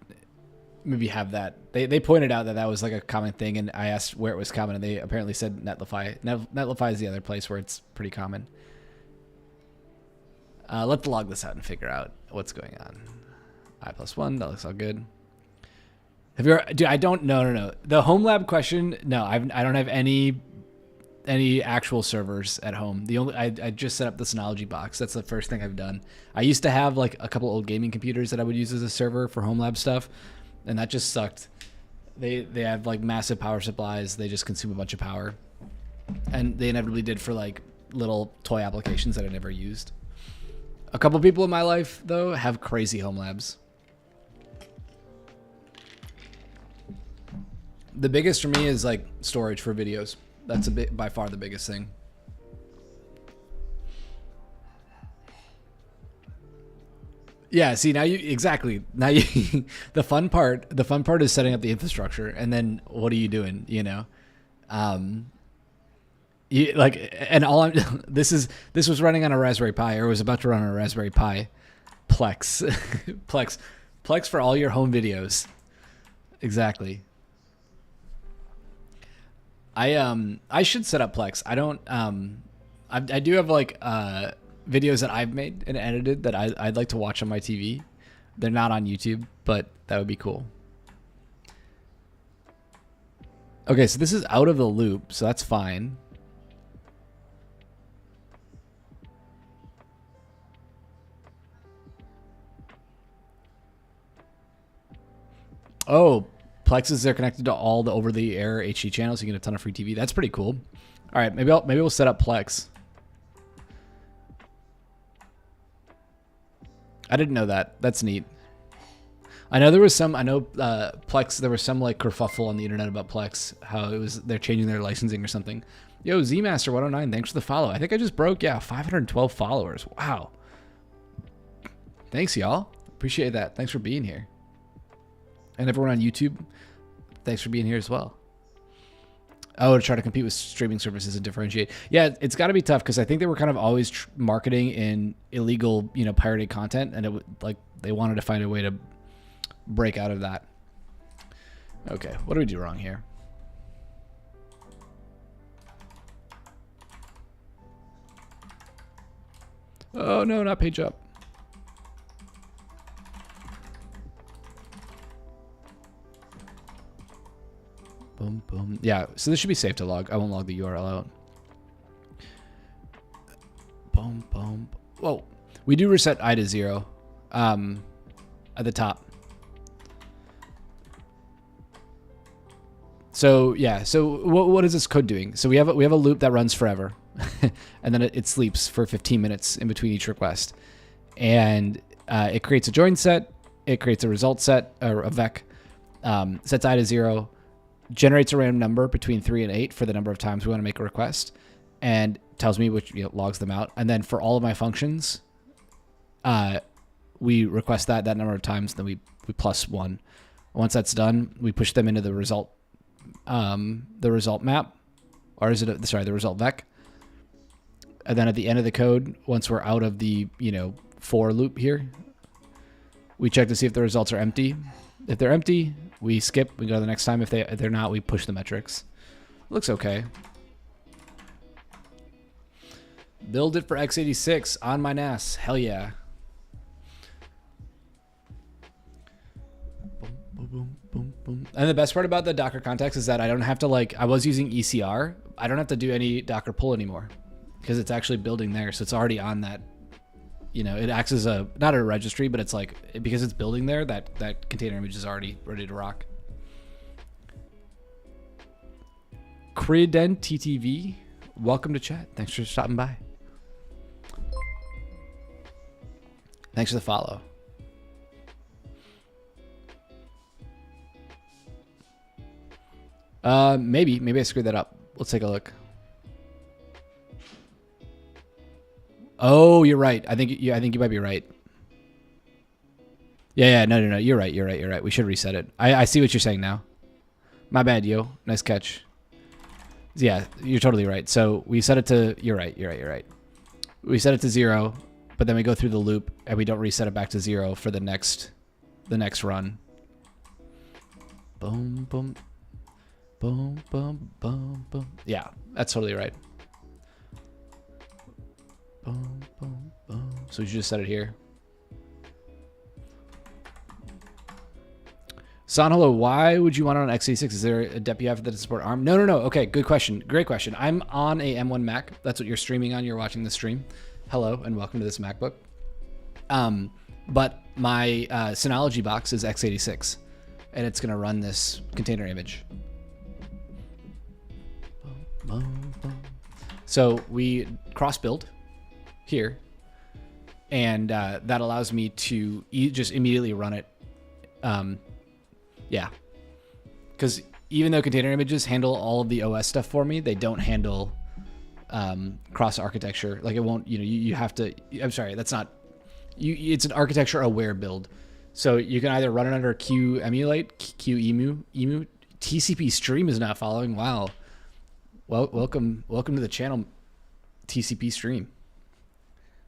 maybe have that. They pointed out that was like a common thing, and I asked where it was common, and they apparently said Netlify. Netlify is the other place where it's pretty common. Let's log this out and figure out what's going on. I+1, that looks all good. Have you ever, dude, I don't, no. The home lab question, no, I don't have any actual servers at home. I just set up the Synology box. That's the first thing I've done. I used to have like a couple old gaming computers that I would use as a server for home lab stuff, and that just sucked. They have like massive power supplies. They just consume a bunch of power, and they inevitably did for like little toy applications that I never used. A couple people in my life though have crazy home labs. The biggest for me is like storage for videos. That's by far the biggest thing. Yeah, see now exactly. The fun part is setting up the infrastructure, and then what are you doing, you know? This was running on a Raspberry Pi, or was about to run on a Raspberry Pi. Plex. Plex for all your home videos. Exactly. I should set up Plex. I don't. I do have like videos that I've made and edited that I'd like to watch on my TV. They're not on YouTube, but that would be cool. Okay, so this is out of the loop, so that's fine. Oh. Plexes, they're connected to all the over-the-air HD channels. You get a ton of free TV. That's pretty cool. All right, maybe we'll set up Plex. I didn't know that. That's neat. I know there was some. I know Plex. There was some like kerfuffle on the internet about Plex. How it was they're changing their licensing or something. Yo, Zmaster 109. Thanks for the follow. I think I just broke 512 followers. Wow. Thanks, y'all. Appreciate that. Thanks for being here. And everyone on YouTube, thanks for being here as well. Oh, to try to compete with streaming services and differentiate. Yeah, it's got to be tough because I think they were kind of always marketing in illegal, pirated content, and it would like they wanted to find a way to break out of that. Okay, what do we do wrong here? Oh no, not page up. Boom, boom. Yeah, so this should be safe to log. I won't log the URL out. Boom, boom. Whoa. We do reset I to 0 at the top. So yeah, so what is this code doing? So we have a loop that runs forever, and then it sleeps for 15 minutes in between each request, and it creates a join set, it creates a result set or a vec, sets I to 0, generates a random number between 3 and 8 for the number of times we want to make a request, and tells me which logs them out, and then for all of my functions, we request that number of times, then we plus 1. Once that's done, we push them into the result map, or is it the result vec, and then at the end of the code, once we're out of the for loop here, we check to see if the results are empty. If they're empty, we skip, we go to the next time. If they're not, we push the metrics. Looks okay. Build it for x86 on my NAS. Hell yeah. Boom, boom, boom, boom. And the best part about the Docker context is that I don't have to I was using ECR. I don't have to do any Docker pull anymore because it's actually building there. So it's already on that, it acts as not a registry, but it's because it's building there, that container image is already ready to rock. Criden TTV, welcome to chat. Thanks for stopping by. Thanks for the follow. Maybe I screwed that up. Let's take a look. Oh, you're right. I think you might be right. Yeah, no. You're right. We should reset it. I see what you're saying now. My bad, yo. Nice catch. Yeah, you're totally right. So we set it to, you're right. We set it to 0, but then we go through the loop and we don't reset it back to 0 for the next run. Boom, boom. Boom, boom, boom, boom. Yeah, that's totally right. Boom, boom, boom. So we should just set it here. Sanholo, why would you want it on x86? Is there a dep you have that support ARM? No. Okay, good question. Great question. I'm on a M1 Mac. That's what you're streaming on. You're watching the stream. Hello, and welcome to this MacBook. But my Synology box is x86, and it's going to run this container image. So we cross build here, and that allows me to just immediately run it. Yeah, because even though container images handle all of the OS stuff for me, they don't handle cross architecture. It won't, you have to, I'm sorry, that's not, it's an architecture aware build. So you can either run it under QEMU. TCP stream is not following. Wow. Well, welcome to the channel, TCP stream.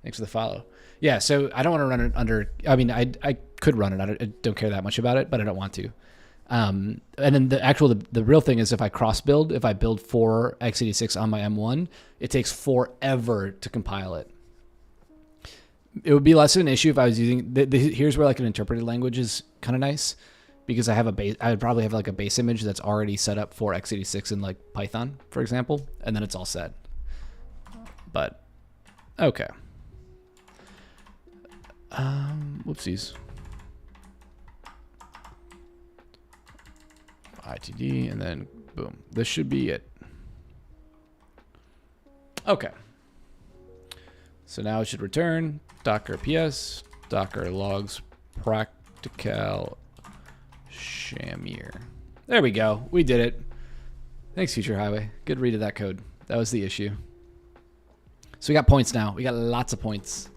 Thanks for the follow. Yeah, so I don't want to run it under, I mean, I could run it. I don't care that much about it, but I don't want to. And then the real thing is if I cross build, if I build for x86 on my M1, it takes forever to compile it. It would be less of an issue if I was using, here's where an interpreted language is kind of nice, because I would probably have a base image that's already set up for x86 in Python, for example, and then it's all set. But, okay. Whoopsies. ITD, and then boom. This should be it. Okay. So now it should return docker ps, docker logs practical Shamir. There we go. We did it. Thanks, Future Highway. Good read of that code. That was the issue. So we got points now. We got lots of points.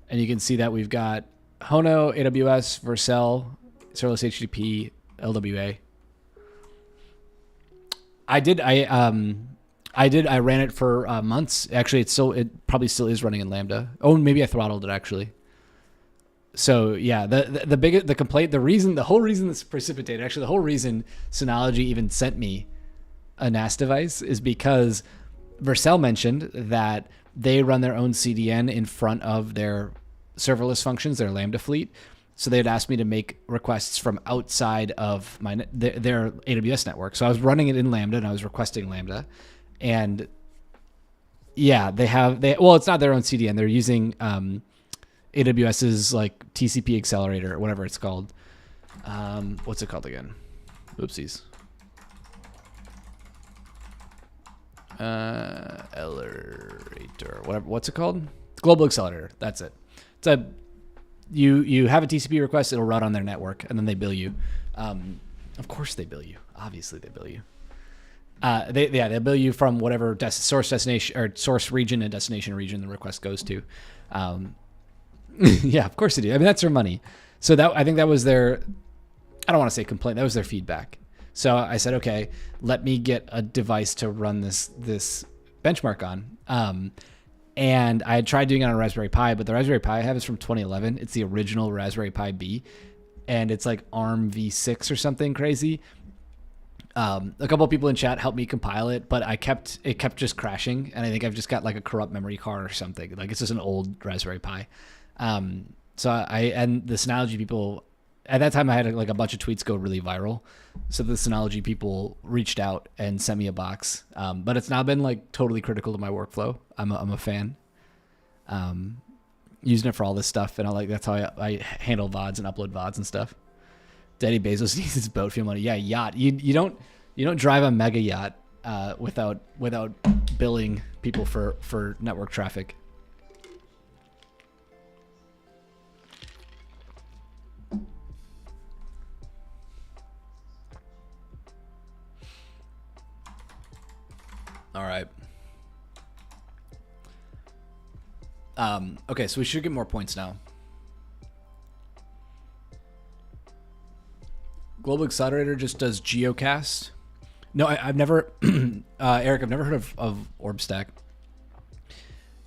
And you can see that we've got Hono, AWS, Vercel, Serverless HTTP, LWA. I ran it for months. Actually, it probably still is running in Lambda. Oh, maybe I throttled it actually. So yeah, the complaint, the whole reason this precipitated, actually the whole reason Synology even sent me a NAS device is because Vercel mentioned that they run their own CDN in front of their serverless functions, their Lambda fleet. So they'd asked me to make requests from outside of their AWS network. So I was running it in Lambda and I was requesting Lambda. And yeah, well, it's not their own CDN. They're using AWS's like TCP accelerator or whatever it's called. What's it called again? Oopsies. Accelerator. What's it called? Global Accelerator. That's it. You have a TCP request, it'll run on their network, and then they bill you. Of course they bill you. Obviously they bill you. They bill you from whatever source destination or source region and destination region the request goes to. Yeah, of course they do. I mean, that's their money. So I think that was their, I don't want to say complaint, that was their feedback. So I said, okay, let me get a device to run this benchmark on. And I had tried doing it on a Raspberry Pi, but the Raspberry Pi I have is from 2011. It's the original Raspberry Pi B, and it's like ARM v6 or something crazy. A couple of people in chat helped me compile it, but it kept just crashing, and I think I've just got like a corrupt memory card or something. Like it's just an old Raspberry Pi. So and the Synology people, at that time I had like a bunch of tweets go really viral. So the Synology people reached out and sent me a box. But it's now been like totally critical to my workflow. I'm a fan. Using it for all this stuff, and that's how I handle VODs and upload VODs and stuff. Daddy Bezos needs his boat fuel money. Yeah, yacht. You don't drive a mega yacht without billing people for network traffic. All right. Okay, so we should get more points now. Global Accelerator just does geocast. No, I've never, Eric, I've never heard of OrbStack.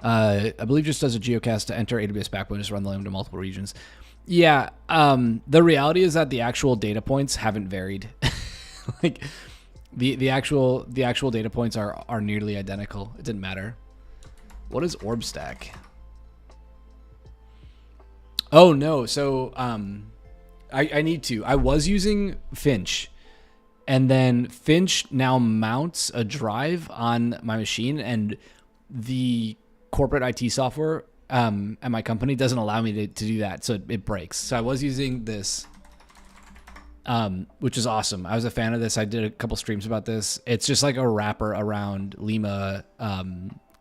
I believe just does a geocast to enter AWS backbone, just run the Lambda to multiple regions. Yeah, the reality is that the actual data points haven't varied. Like the actual data points are nearly identical. It didn't matter. What is OrbStack? Oh no, so I need to. I was using Finch, and then Finch now mounts a drive on my machine, and the corporate IT software at my company doesn't allow me to do that, so it breaks. So I was using this, which is awesome. I was a fan of this. I did a couple streams about this. It's just like a wrapper around Lima,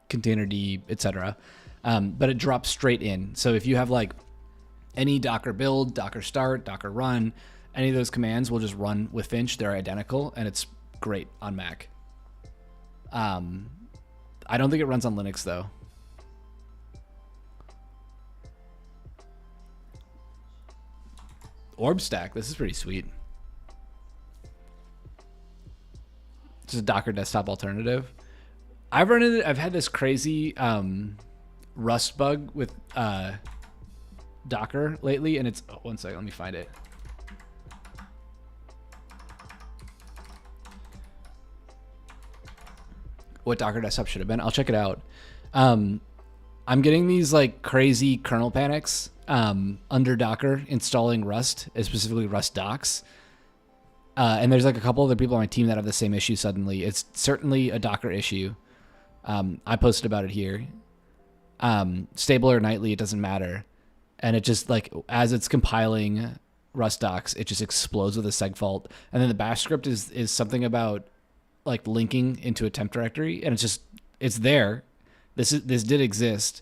Containerd, etc. But it drops straight in. So if you have like any Docker build, Docker start, Docker run, any of those commands will just run with Finch. They're identical, and it's great on Mac. I don't think it runs on Linux, though. OrbStack, this is pretty sweet. Just a Docker desktop alternative. I've had this crazy Rust bug with Docker lately, and it's, one second, let me find it. What Docker desktop should have been. I'll check it out. I'm getting these like crazy kernel panics under Docker installing Rust, specifically Rust docs. And there's like a couple other people on my team that have the same issue suddenly. It's certainly a Docker issue. I posted about it here. Stable or nightly, it doesn't matter. And it just like, as it's compiling Rust docs, it just explodes with a seg fault. And then the bash script is something about like linking into a temp directory, and it's there. This did exist,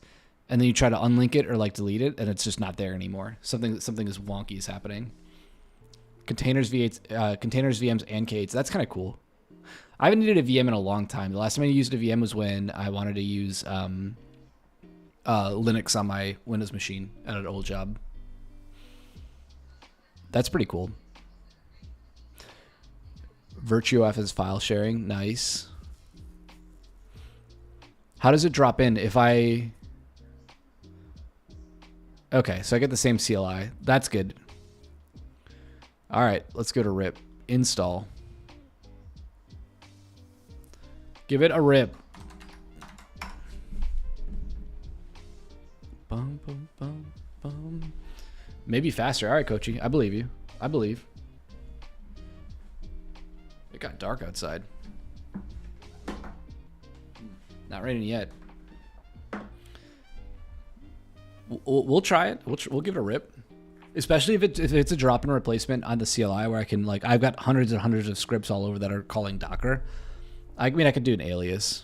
and then you try to unlink it or like delete it, and it's just not there anymore. Something is wonky is happening. containers, V8s, containers, VMs, and K8s. That's kind of cool. I haven't needed a VM in a long time. The last time I used a VM was when I wanted to use Linux on my Windows machine at an old job. That's pretty cool. VirtuoF is file sharing. Nice. How does it drop in if I... Okay, so I get the same CLI. That's good. All right, let's go to RIP. Install. Give it a RIP. Bum, bum, bum, bum. Maybe faster. All right, Coachy. I believe you. I believe. It got dark outside. Not raining yet. We'll try it. We'll give it a rip. Especially if it's a drop-in replacement on the CLI where I can, like, I've got hundreds and hundreds of scripts all over that are calling Docker. I mean, I could do an alias.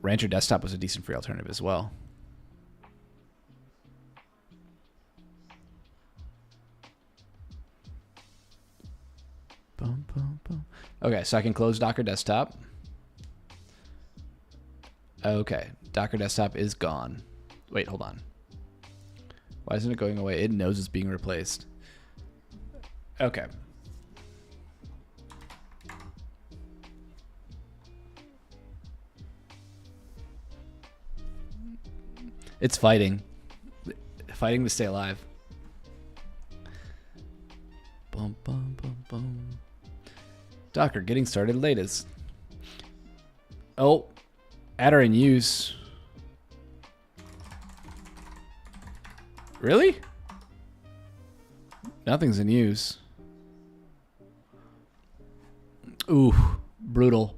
Rancher Desktop was a decent free alternative as well. Bum, bum, bum. Okay, so I can close Docker Desktop. Okay, Docker Desktop is gone. Wait, hold on. Why isn't it going away? It knows it's being replaced. Okay. It's fighting. Fighting to stay alive. Bum, bum, bum, bum. Docker getting started latest. Oh, adder in use. Really? Nothing's in use. Ooh, brutal.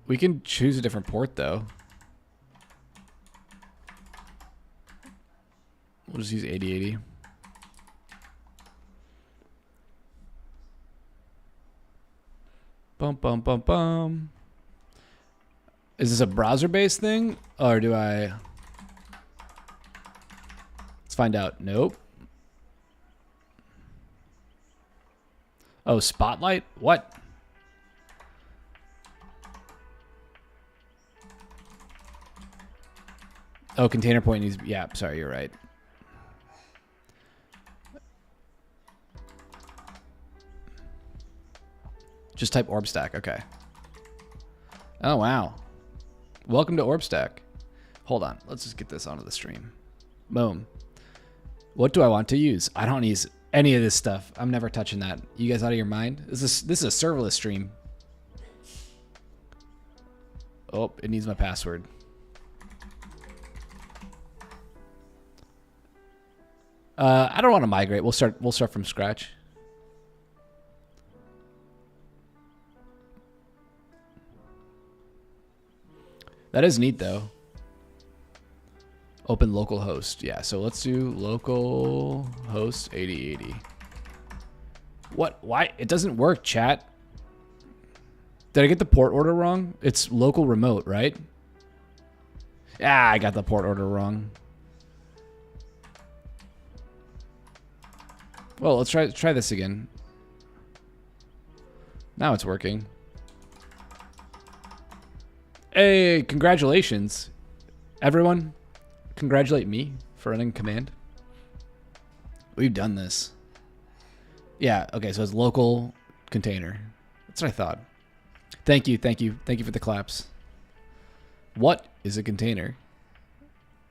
We can choose a different port though. We'll just use 8080. Bum, bum, bum, bum. Is this a browser-based thing? Or do I... Let's find out. Nope. Oh, Spotlight? What? Oh, container point needs... Yeah, sorry, you're right. Just type OrbStack. Okay. Oh, wow. Welcome to OrbStack. Hold on. Let's just get this onto the stream. Boom. What do I want to use? I don't use any of this stuff. I'm never touching that. You guys out of your mind? This is a serverless stream. Oh, it needs my password. I don't want to migrate. We'll start from scratch. That is neat though. Open localhost. Yeah, so let's do localhost 8080. What? Why? It doesn't work, chat. Did I get the port order wrong? It's local remote, right? Ah, I got the port order wrong. Well, let's try this again. Now it's working. Hey, congratulations. Everyone, congratulate me for running command. We've done this. Yeah, okay, so it's local container. That's what I thought. Thank you, thank you. Thank you for the claps. What is a container?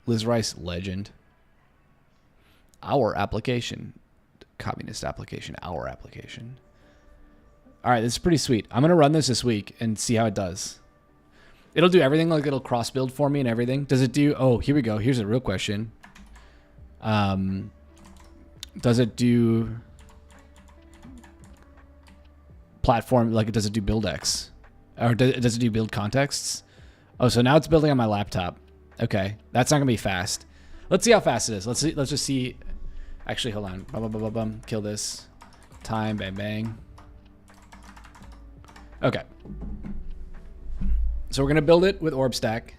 Liz Rice, legend. Our application. Communist application, our application. All right, this is pretty sweet. I'm going to run this week and see how it does. It'll do everything, like it'll cross build for me and everything. Does it do, oh, here we go. Here's a real question. Does it do platform, like does it do build X? Or does it do build contexts? Oh, so now it's building on my laptop. Okay, that's not gonna be fast. Let's see how fast it is. Let's just see. Actually, hold on. Bum, bum, bum, bum, bum. Kill this. Time, bang, bang. Okay. So we're going to build it with OrbStack.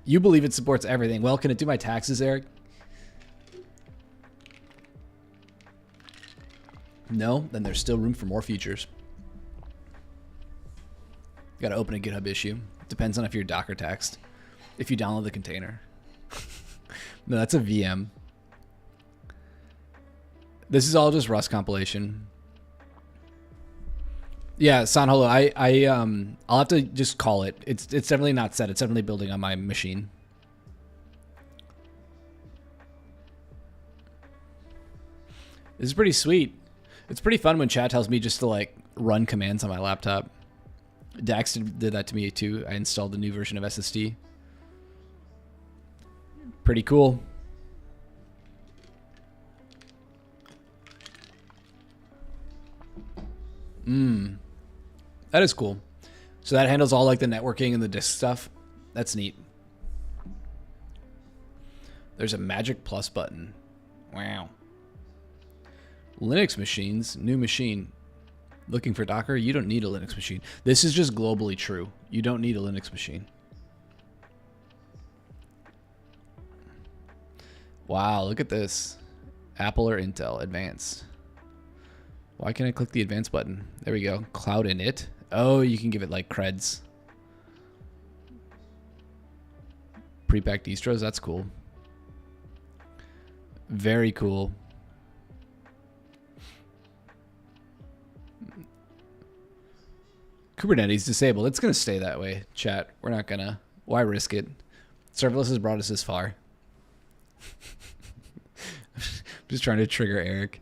You believe it supports everything. Well, can it do my taxes, Eric? No, then there's still room for more features. You gotta open a GitHub issue. Depends on if you're Docker taxed. If you download the container. No, that's a VM. This is all just Rust compilation. Yeah, Sanholo, I'll have to just call it. It's definitely not set. It's definitely building on my machine. This is pretty sweet. It's pretty fun when chat tells me just to like run commands on my laptop. Dax did that to me too. I installed the new version of SSD. Pretty cool. That is cool. So that handles all like the networking and the disk stuff. That's neat. There's a Magic Plus button. Wow. Linux machines, new machine. Looking for Docker? You don't need a Linux machine. This is just globally true. You don't need a Linux machine. Wow, look at this. Apple or Intel, advanced. Why can't I click the advanced button? There we go. Cloud init. Oh, you can give it like creds. Pre-packed distros, that's cool. Very cool. Kubernetes disabled. It's going to stay that way, chat. We're not going to. Why risk it? Serverless has brought us this far. I'm just trying to trigger Eric.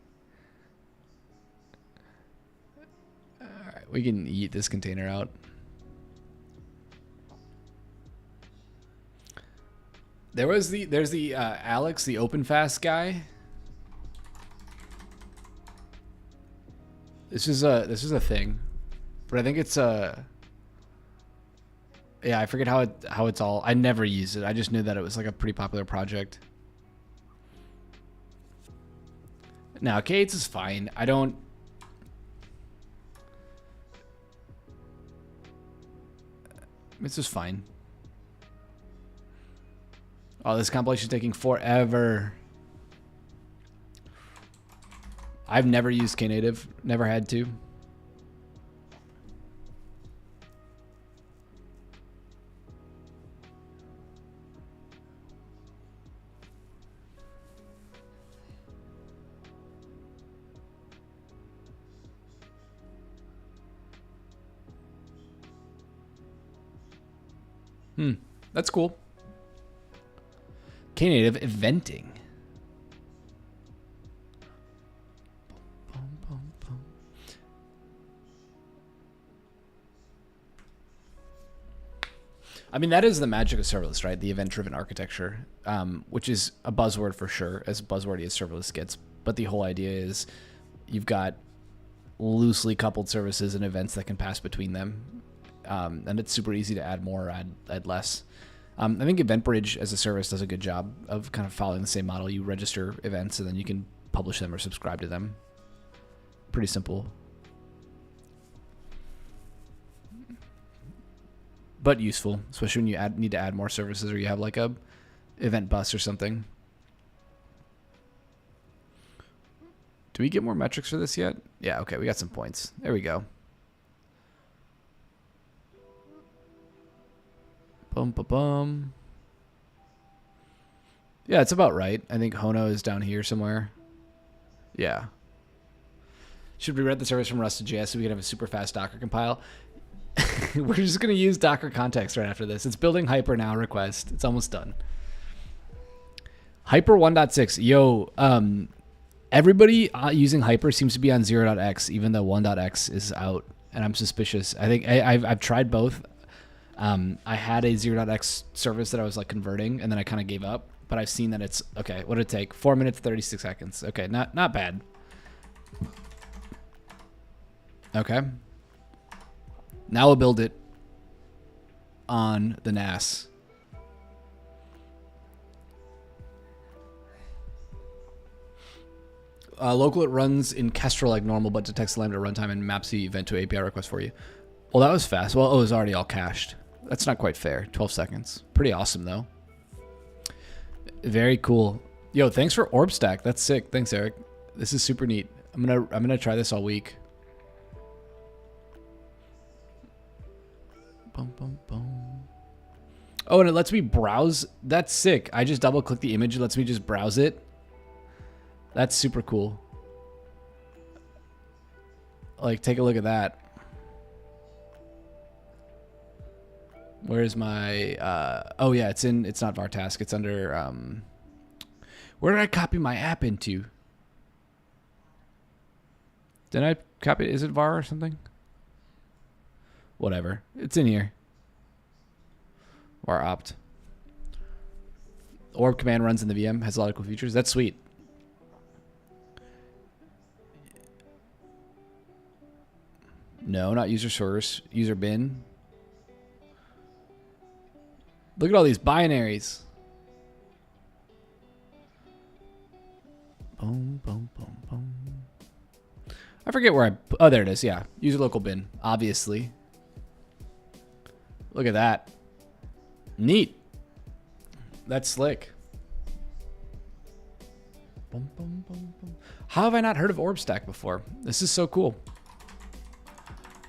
All right, we can eat this container out. There's the Alex, the OpenFast guy. This is a thing. But I think it's yeah, I forget how it's all. I never used it. I just knew that it was like a pretty popular project. Now, K8s is fine. I don't. This is fine. Oh, this compilation is taking forever. I've never used Knative. Never had to. That's cool. Knative eventing. I mean, that is the magic of serverless, right? The event-driven architecture, which is a buzzword for sure, as buzzwordy as serverless gets. But the whole idea is you've got loosely coupled services and events that can pass between them. And it's super easy to add more or add less. I think EventBridge as a service does a good job of kind of following the same model. You register events and then you can publish them or subscribe to them. Pretty simple. But useful, especially when you need to add more services or you have like a event bus or something. Do we get more metrics for this yet? Yeah, okay, we got some points. There we go. Bum, ba, bum. Yeah, it's about right. I think Hono is down here somewhere. Yeah. Should we read the service from Rust to JS so we can have a super fast Docker compile? We're just going to use Docker context right after this. It's building Hyper now request. It's almost done. Hyper 1.6. Yo, everybody using Hyper seems to be on 0.x, even though 1.x is out. And I'm suspicious. I think I've tried both. I had a 0.x service that I was like converting, and then I kind of gave up. But I've seen that it's okay. What did it take? 4 minutes 36 seconds. Okay, not bad. Okay. Now we'll build it on the NAS. Local, it runs in Kestrel like normal, but detects Lambda runtime and maps the event to API request for you. Well, that was fast. Well, it was already all cached. That's not quite fair. 12 seconds. Pretty awesome, though. Very cool. Yo, thanks for Orb Stack. That's sick. Thanks, Eric. This is super neat. I'm gonna try this all week. Boom, boom, boom. Oh, and it lets me browse. That's sick. I just double click the image. It lets me just browse it. That's super cool. Like, take a look at that. Where's my, oh yeah, it's not Vartask. It's under, where did I copy my app into? Did I copy it? Is it var or something? Whatever. It's in here. Var opt. Orb command runs in the VM. Has a lot of cool features. That's sweet. No, not user source. User bin. Look at all these binaries. Boom, boom, boom, boom. I forget where oh, there it is. Yeah. User local bin. Obviously. Look at that. Neat. That's slick. Boom, boom, boom, boom. How have I not heard of Orb Stack before? This is so cool.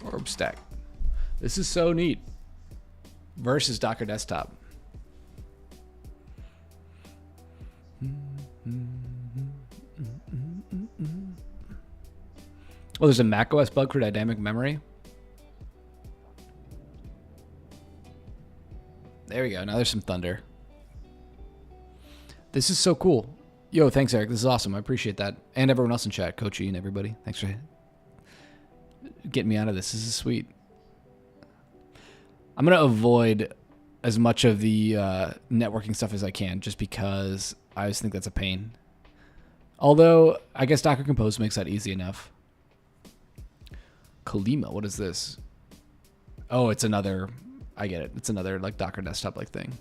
Orb Stack. This is so neat. Versus Docker Desktop. Oh, there's a macOS bug for dynamic memory. There we go. Now there's some thunder. This is so cool. Yo, thanks, Eric. This is awesome. I appreciate that. And everyone else in chat, Coachy and everybody. Thanks for getting me out of this. This is sweet. I'm going to avoid as much of the networking stuff as I can just because I always think that's a pain. Although, I guess Docker Compose makes that easy enough. Kalima, what is this? Oh, it's another... I get it. It's another like Docker Desktop like thing.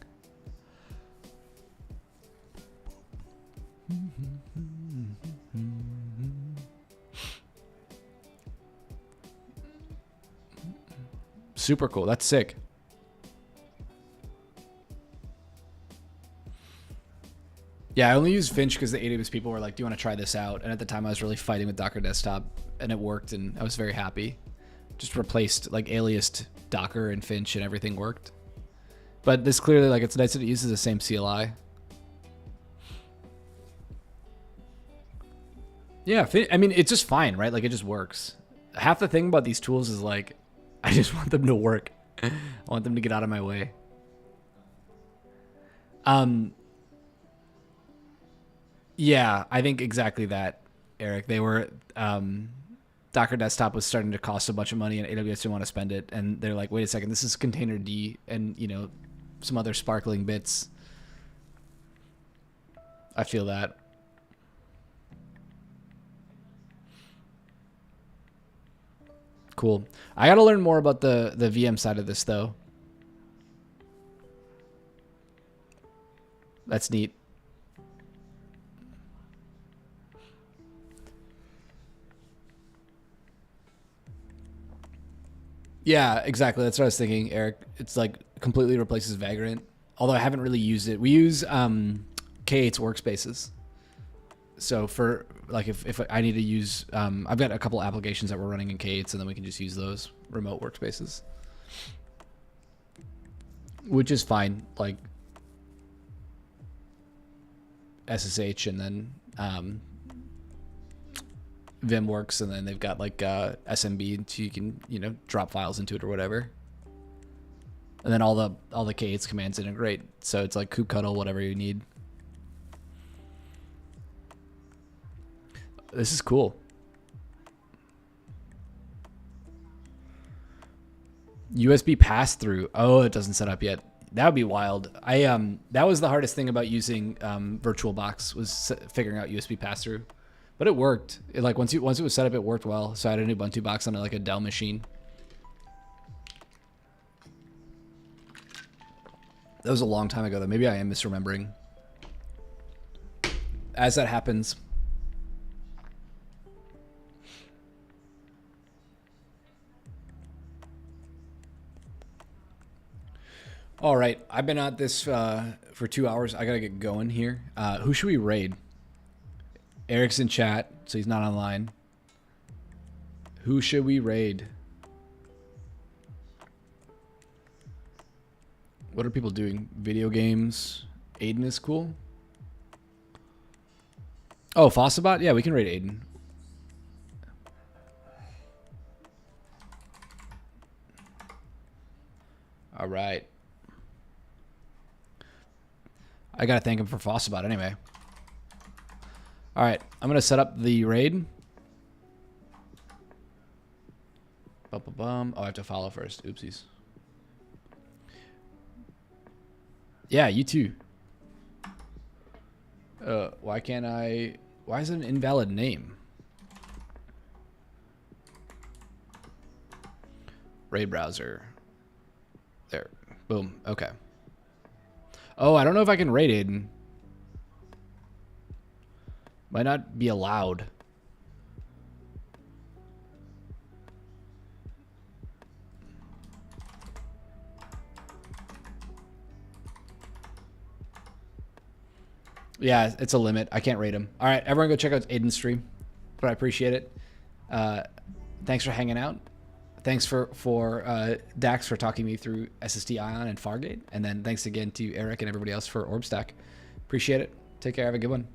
Super cool. That's sick. Yeah, I only use Finch because the AWS people were like, do you want to try this out? And at the time I was really fighting with Docker Desktop and it worked and I was very happy. Just replaced like aliased Docker and Finch and everything worked. But this clearly, like, it's nice that it uses the same CLI. Yeah, I mean, it's just fine, right? Like, it just works. Half the thing about these tools is like, I just want them to work. I want them to get out of my way. Yeah, I think exactly that, Eric. They were, Docker Desktop was starting to cost a bunch of money and AWS didn't want to spend it. And they're like, wait a second, this is Containerd and, you know, some other sparkling bits. I feel that. Cool. I got to learn more about the VM side of this, though. That's neat. Yeah, exactly. That's what I was thinking, Eric. It's like completely replaces Vagrant. Although I haven't really used it. We use K8's workspaces. So for like if I need to use, I've got a couple applications that we're running in K8s and then we can just use those remote workspaces. Which is fine. Like SSH and then Vim works, and then they've got like SMB, so you can, you know, drop files into it or whatever. And then all the K8s commands integrate, so it's like kubectl, whatever you need. This is cool. USB pass through. Oh, it doesn't set up yet. That would be wild. That was the hardest thing about using VirtualBox was figuring out USB pass through. But it worked. It, like once it was set up, it worked well. So I had an Ubuntu box on like a Dell machine. That was a long time ago, though. Maybe I am misremembering. As that happens. All right, I've been at this for 2 hours. I gotta get going here. Who should we raid? Eric's in chat, so he's not online. Who should we raid? What are people doing? Video games. Aiden is cool. Oh, Fossabot? Yeah, we can raid Aiden. All right. I gotta thank him for Fossabot anyway. All right, I'm gonna set up the raid. Oh, I have to follow first. Oopsies. Yeah, you too. Why can't I? Why is it an invalid name? Raid browser. There. Boom. Okay. Oh, I don't know if I can raid Aiden. Might not be allowed. Yeah, it's a limit. I can't rate him. All right, everyone go check out Aiden's stream. But I appreciate it. Thanks for hanging out. Thanks for Dax for talking me through SSD Ion and Fargate. And then thanks again to Eric and everybody else for OrbStack. Appreciate it. Take care. Have a good one.